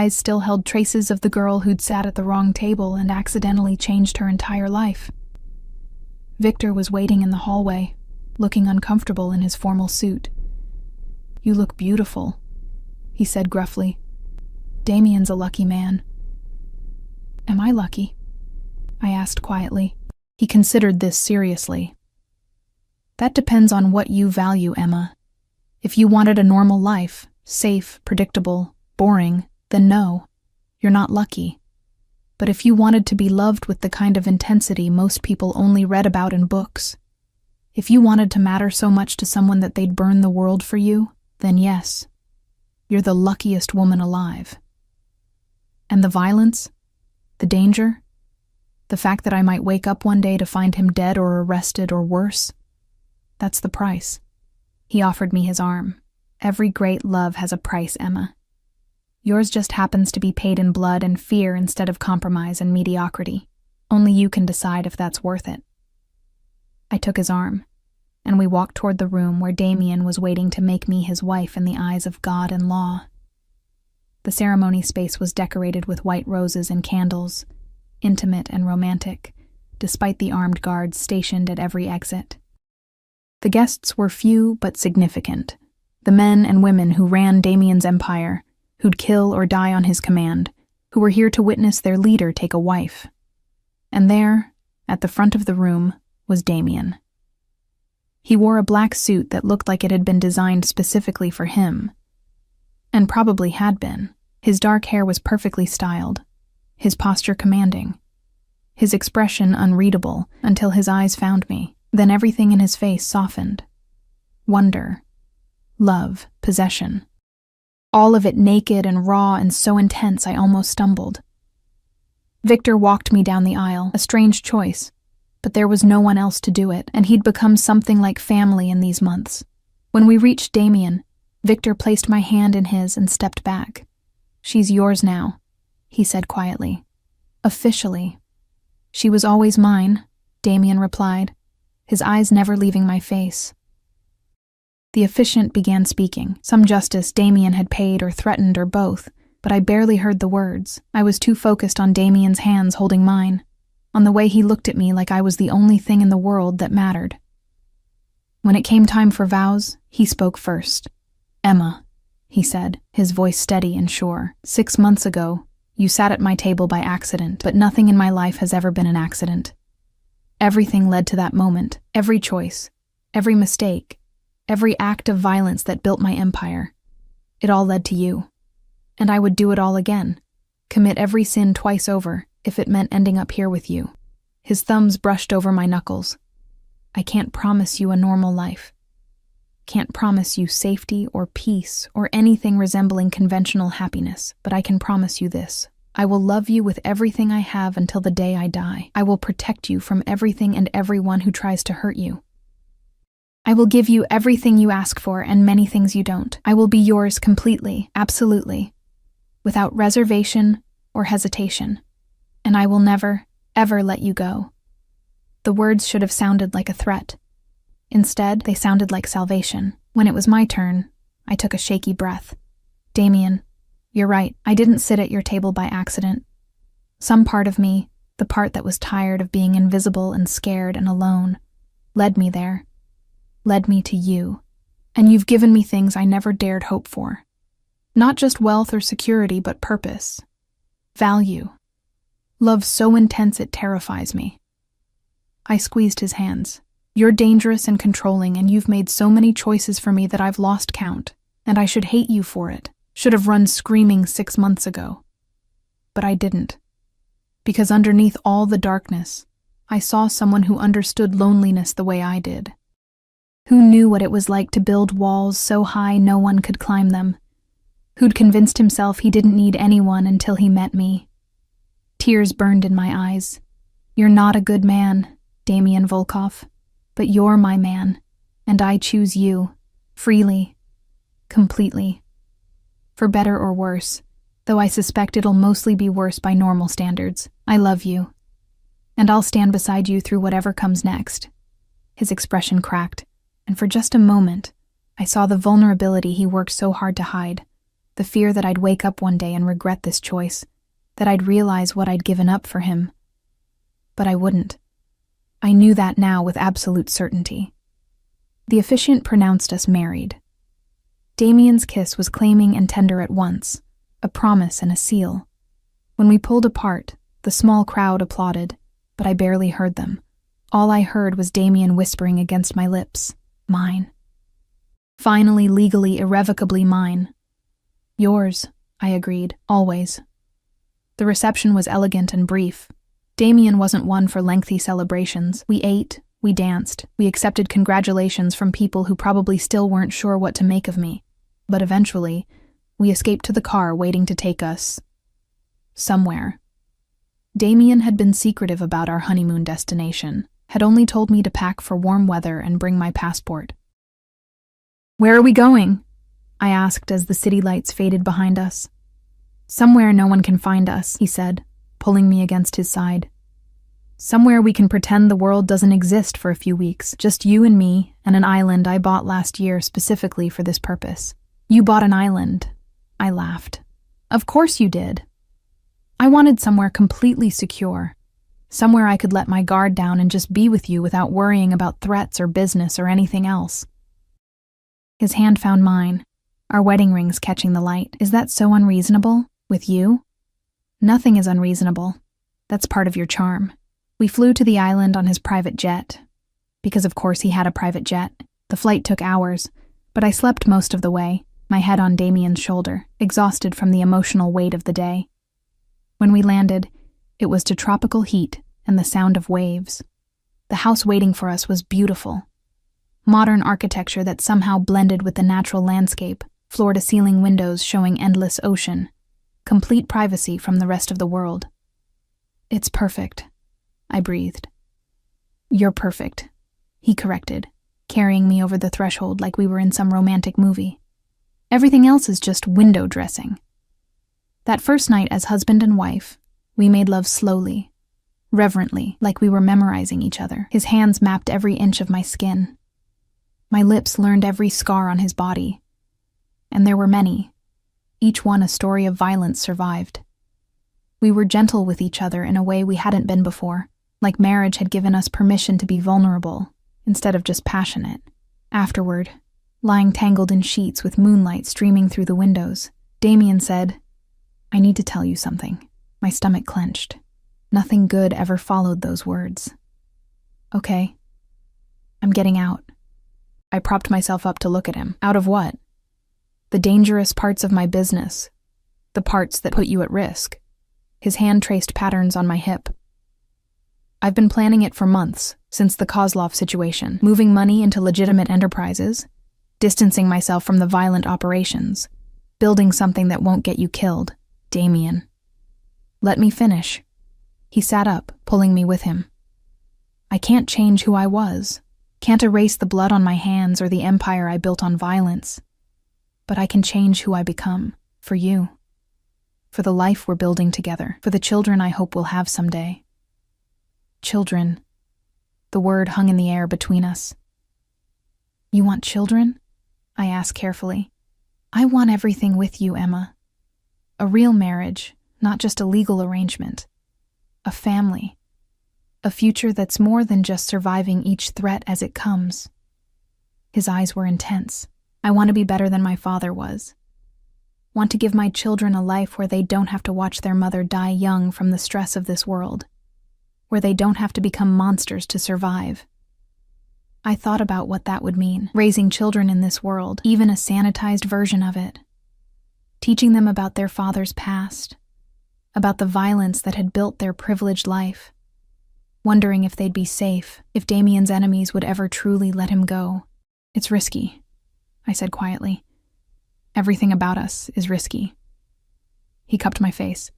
still held traces of the girl who'd sat at the wrong table and accidentally changed her entire life. Victor was waiting in the hallway, looking uncomfortable in his formal suit. "You look beautiful," he said gruffly. "Damien's a lucky man." "Am I lucky?" I asked quietly. He considered this seriously. "That depends on what you value, Emma. If you wanted a normal life, safe, predictable, boring, then no, you're not lucky. But if you wanted to be loved with the kind of intensity most people only read about in books, if you wanted to matter so much to someone that they'd burn the world for you, then yes, you're the luckiest woman alive. And the violence, the danger, the fact that I might wake up one day to find him dead or arrested or worse, that's the price." He offered me his arm. "Every great love has a price, Emma. Yours just happens to be paid in blood and fear instead of compromise and mediocrity. Only you can decide if that's worth it." I took his arm, and we walked toward the room where Damien was waiting to make me his wife in the eyes of God and law. The ceremony space was decorated with white roses and candles, intimate and romantic, despite the armed guards stationed at every exit. The guests were few but significant. The men and women who ran Damien's empire, who'd kill or die on his command, who were here to witness their leader take a wife. And there, at the front of the room, was Damien. He wore a black suit that looked like it had been designed specifically for him. And probably had been. His dark hair was perfectly styled, his posture commanding, his expression unreadable until his eyes found me. Then everything in his face softened. Wonder, love, possession. All of it naked and raw and so intense I almost stumbled. Victor walked me down the aisle, a strange choice, but there was no one else to do it, and he'd become something like family in these months. When we reached Damien, Victor placed my hand in his and stepped back. "She's yours now," he said quietly. "Officially." "She was always mine," Damien replied, his eyes never leaving my face. The officiant began speaking, some justice Damien had paid or threatened or both, but I barely heard the words. I was too focused on Damien's hands holding mine, on the way he looked at me like I was the only thing in the world that mattered. When it came time for vows, he spoke first. "Emma," he said, his voice steady and sure, "6 months ago, you sat at my table by accident, but nothing in my life has ever been an accident. Everything led to that moment, every choice, every mistake, every act of violence that built my empire. It all led to you. And I would do it all again, commit every sin twice over, if it meant ending up here with you." His thumbs brushed over my knuckles. "I can't promise you a normal life. Can't promise you safety or peace or anything resembling conventional happiness, but I can promise you this. I will love you with everything I have until the day I die. I will protect you from everything and everyone who tries to hurt you. I will give you everything you ask for and many things you don't. I will be yours completely, absolutely, without reservation or hesitation. And I will never, ever let you go." The words should have sounded like a threat. Instead, they sounded like salvation. When it was my turn, I took a shaky breath. "Damien, you're right. I didn't sit at your table by accident. Some part of me, the part that was tired of being invisible and scared and alone, led me there. Led me to you. And you've given me things I never dared hope for. Not just wealth or security, but purpose. Value. Love so intense it terrifies me." I squeezed his hands. "You're dangerous and controlling, and you've made so many choices for me that I've lost count, and I should hate you for it. Should have run screaming 6 months ago. But I didn't. Because underneath all the darkness, I saw someone who understood loneliness the way I did. Who knew what it was like to build walls so high no one could climb them. Who'd convinced himself he didn't need anyone until he met me. Tears burned in my eyes. You're not a good man, Damien Volkov, but you're my man, and I choose you, freely, completely. For better or worse, though I suspect it'll mostly be worse by normal standards, I love you. And I'll stand beside you through whatever comes next. His expression cracked, and for just a moment, I saw the vulnerability he worked so hard to hide, the fear that I'd wake up one day and regret this choice, that I'd realize what I'd given up for him. But I wouldn't. I knew that now with absolute certainty. The officiant pronounced us married. Damien's kiss was claiming and tender at once, a promise and a seal. When we pulled apart, the small crowd applauded, but I barely heard them. All I heard was Damien whispering against my lips, mine. Finally, legally, irrevocably mine. Yours, I agreed, always. The reception was elegant and brief. Damien wasn't one for lengthy celebrations. We ate, we danced, we accepted congratulations from people who probably still weren't sure what to make of me. But eventually, we escaped to the car waiting to take us somewhere. Damien had been secretive about our honeymoon destination, had only told me to pack for warm weather and bring my passport. Where are we going? I asked as the city lights faded behind us. Somewhere no one can find us, he said, pulling me against his side. Somewhere we can pretend the world doesn't exist for a few weeks, just you and me and an island I bought last year specifically for this purpose. You bought an island. I laughed. Of course you did. I wanted somewhere completely secure, somewhere I could let my guard down and just be with you without worrying about threats or business or anything else. His hand found mine, our wedding rings catching the light. Is that so unreasonable? With you? Nothing is unreasonable. That's part of your charm. We flew to the island on his private jet. Because of course he had a private jet. The flight took hours, but I slept most of the way, my head on Damien's shoulder, exhausted from the emotional weight of the day. When we landed, it was to tropical heat and the sound of waves. The house waiting for us was beautiful. Modern architecture that somehow blended with the natural landscape, floor-to-ceiling windows showing endless ocean, complete privacy from the rest of the world. It's perfect, I breathed. You're perfect, he corrected, carrying me over the threshold like we were in some romantic movie. Everything else is just window dressing. That first night as husband and wife, we made love slowly, reverently, like we were memorizing each other. His hands mapped every inch of my skin. My lips learned every scar on his body. And there were many, each one a story of violence survived. We were gentle with each other in a way we hadn't been before, like marriage had given us permission to be vulnerable, instead of just passionate. Afterward, lying tangled in sheets with moonlight streaming through the windows, Damien said, I need to tell you something. My stomach clenched. Nothing good ever followed those words. Okay. I'm getting out. I propped myself up to look at him. Out of what? The dangerous parts of my business. The parts that put you at risk. His hand traced patterns on my hip. I've been planning it for months, since the Kozlov situation, moving money into legitimate enterprises, distancing myself from the violent operations, building something that won't get you killed. Damien. Let me finish. He sat up, pulling me with him. I can't change who I was, can't erase the blood on my hands or the empire I built on violence. But I can change who I become, for you. For the life we're building together, for the children I hope we'll have someday. Children. The word hung in the air between us. You want children? I asked carefully. I want everything with you, Emma. A real marriage, not just a legal arrangement. A family. A future that's more than just surviving each threat as it comes. His eyes were intense. I want to be better than my father was. Want to give my children a life where they don't have to watch their mother die young from the stress of this world. Where they don't have to become monsters to survive. I thought about what that would mean, raising children in this world, even a sanitized version of it. Teaching them about their father's past, about the violence that had built their privileged life. wondering if they'd be safe, if Damien's enemies would ever truly let him go. "It's risky," I said quietly. "Everything about us is risky." He cupped my face.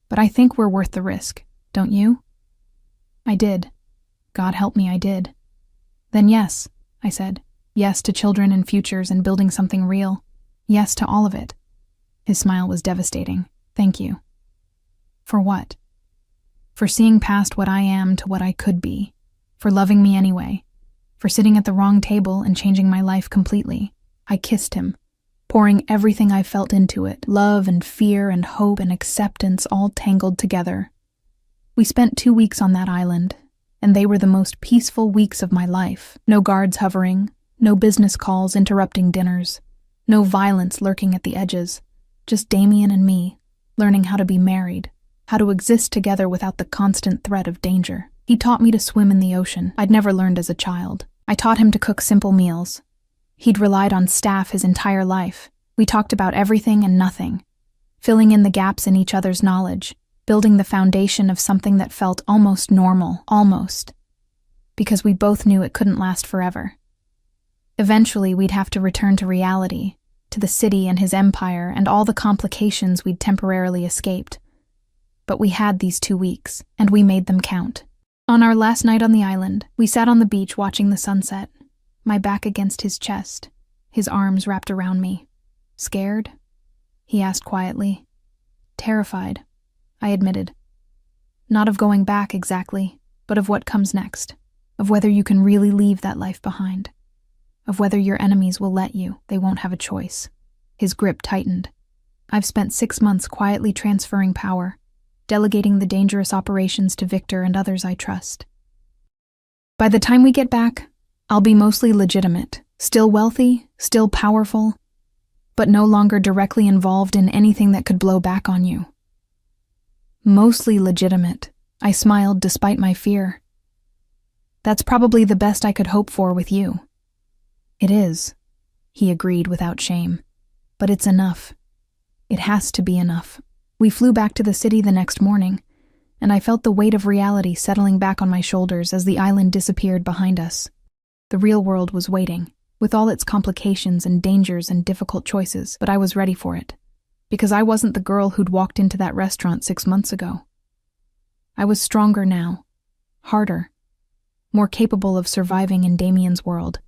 "But I think we're worth the risk, don't you?" I did. God help me, I did. "Then yes," I said. "Yes to children and futures and building something real. Yes to all of it." His smile was devastating. "Thank you." "For what?" "For seeing past what I am to what I could be. For loving me anyway. For sitting at the wrong table and changing my life completely." I kissed him, pouring everything I felt into it, love and fear and hope and acceptance all tangled together. We spent 2 weeks on that island, and they were the most peaceful weeks of my life. No guards hovering, no business calls interrupting dinners, no violence lurking at the edges, just Damien and me, learning how to be married, how to exist together without the constant threat of danger. He taught me to swim in the ocean. I'd never learned as a child. I taught him to cook simple meals. He'd relied on staff his entire life. We talked about everything and nothing, filling in the gaps in each other's knowledge, building the foundation of something that felt almost normal, almost, because we both knew it couldn't last forever. Eventually, we'd have to return to reality, to the city and his empire and all the complications we'd temporarily escaped. But we had these 2 weeks, and we made them count. On our last night on the island, we sat on the beach watching the sunset, my back against his chest, his arms wrapped around me. "Scared?" he asked quietly. "Terrified," I admitted. "Not of going back exactly, but of what comes next, of whether you can really leave that life behind, of whether your enemies will let you. They won't have a choice." His grip tightened. "I've spent 6 months quietly transferring power, delegating the dangerous operations to Victor and others I trust. By the time we get back, I'll be mostly legitimate, still wealthy, still powerful, but no longer directly involved in anything that could blow back on you." "Mostly legitimate," I smiled despite my fear. "That's probably the best I could hope for with you." "It is," he agreed without shame. "But it's enough. It has to be enough." We flew back to the city the next morning, and I felt the weight of reality settling back on my shoulders as the island disappeared behind us. The real world was waiting, with all its complications and dangers and difficult choices, but I was ready for it, because I wasn't the girl who'd walked into that restaurant 6 months ago. I was stronger now, harder, more capable of surviving in Damien's world.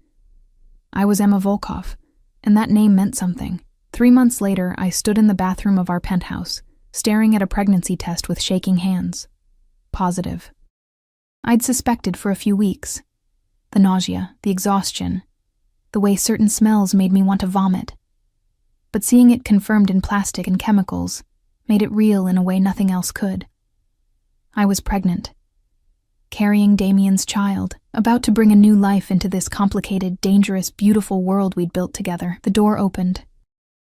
I was Emma Volkov, and that name meant something. 3 months later, I stood in the bathroom of our penthouse, staring at a pregnancy test with shaking hands. Positive. I'd suspected for a few weeks. The nausea, the exhaustion, the way certain smells made me want to vomit. But seeing it confirmed in plastic and chemicals made it real in a way nothing else could. I was pregnant, carrying Damien's child, about to bring a new life into this complicated, dangerous, beautiful world we'd built together. The door opened.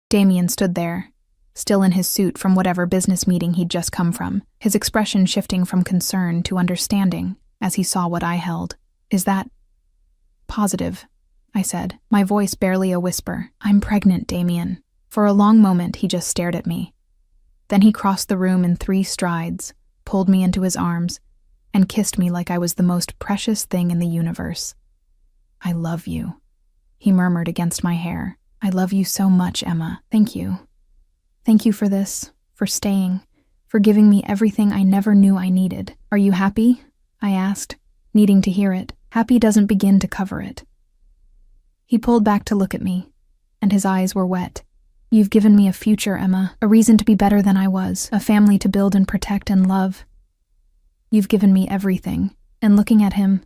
Damien stood there, still in his suit from whatever business meeting he'd just come from, his expression shifting from concern to understanding as he saw what I held. "Is that positive?" I said, my voice barely a whisper. "I'm pregnant, Damien." For a long moment, he just stared at me. Then he crossed the room in 3 strides, pulled me into his arms, and kissed me like I was the most precious thing in the universe. "I love you," he murmured against my hair. "I love you so much, Emma. Thank you. Thank you for this, for staying, for giving me everything I never knew I needed." "Are you happy?" I asked, needing to hear it. Happy doesn't begin to cover it. He pulled back to look at me, and his eyes were wet. "You've given me a future, Emma, a reason to be better than I was, a family to build and protect and love. You've given me everything." And looking at him,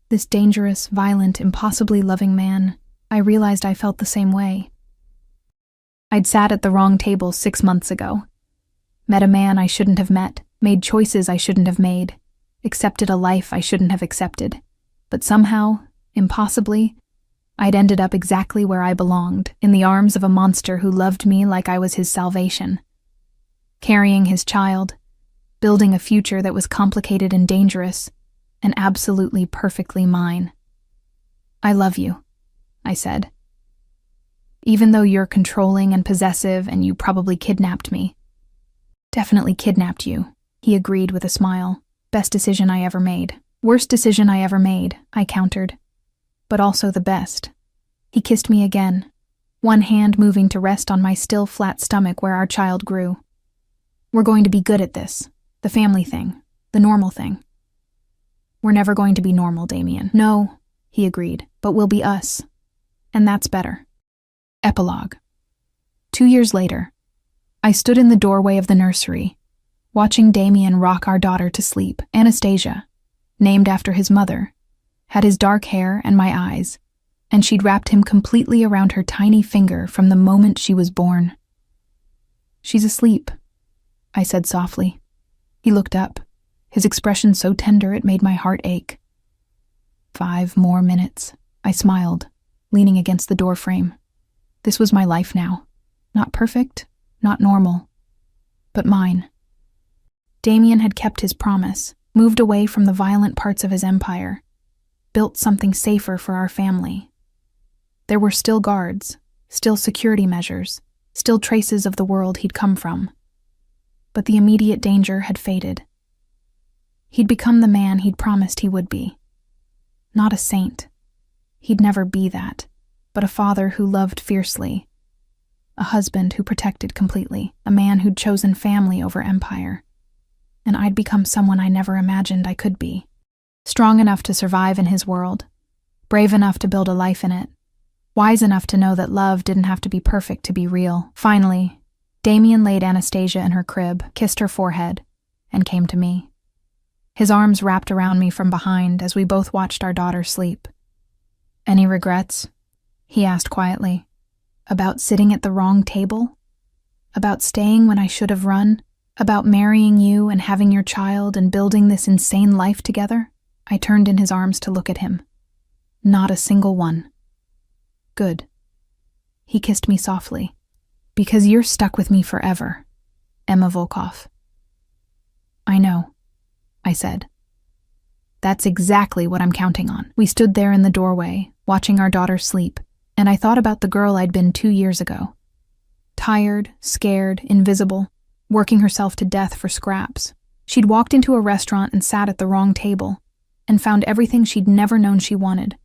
this dangerous, violent, impossibly loving man, I realized I felt the same way. I'd sat at the wrong table 6 months ago, met a man I shouldn't have met, made choices I shouldn't have made, accepted a life I shouldn't have accepted. But somehow, impossibly, I'd ended up exactly where I belonged, in the arms of a monster who loved me like I was his salvation. Carrying his child, building a future that was complicated and dangerous, and absolutely perfectly mine. "I love you," I said. "Even though you're controlling and possessive and you probably kidnapped me." "Definitely kidnapped you," he agreed with a smile. Best decision I ever made. Worst decision I ever made, I countered. But also the best. He kissed me again, one hand moving to rest on my still flat stomach where our child grew. We're going to be good at this. The family thing. The normal thing. We're never going to be normal, Damien. No, he agreed, but we'll be us. And that's better. Epilogue. 2 years later, I stood in the doorway of the nursery, watching Damien rock our daughter to sleep. Anastasia, named after his mother, had his dark hair and my eyes, and she'd wrapped him completely around her tiny finger from the moment she was born. She's asleep, I said softly. He looked up, his expression so tender it made my heart ache. 5 more minutes, I smiled, leaning against the doorframe. This was my life now. Not perfect, not normal, but mine. Damien had kept his promise, moved away from the violent parts of his empire, built something safer for our family. There were still guards, still security measures, still traces of the world he'd come from. But the immediate danger had faded. He'd become the man he'd promised he would be. Not a saint. He'd never be that, but a father who loved fiercely, a husband who protected completely, a man who'd chosen family over empire. And I'd become someone I never imagined I could be. Strong enough to survive in his world, brave enough to build a life in it, wise enough to know that love didn't have to be perfect to be real. Finally, Damien laid Anastasia in her crib, kissed her forehead, and came to me. His arms wrapped around me from behind as we both watched our daughter sleep. Any regrets? He asked quietly. About sitting at the wrong table? About staying when I should have run? About marrying you and having your child and building this insane life together? I turned in his arms to look at him. Not a single one. Good. He kissed me softly. Because you're stuck with me forever, Emma Volkov. I know, I said. That's exactly what I'm counting on. We stood there in the doorway, watching our daughter sleep, and I thought about the girl I'd been 2 years ago. Tired, scared, invisible, working herself to death for scraps. She'd walked into a restaurant and sat at the wrong table, and found everything she'd never known she wanted.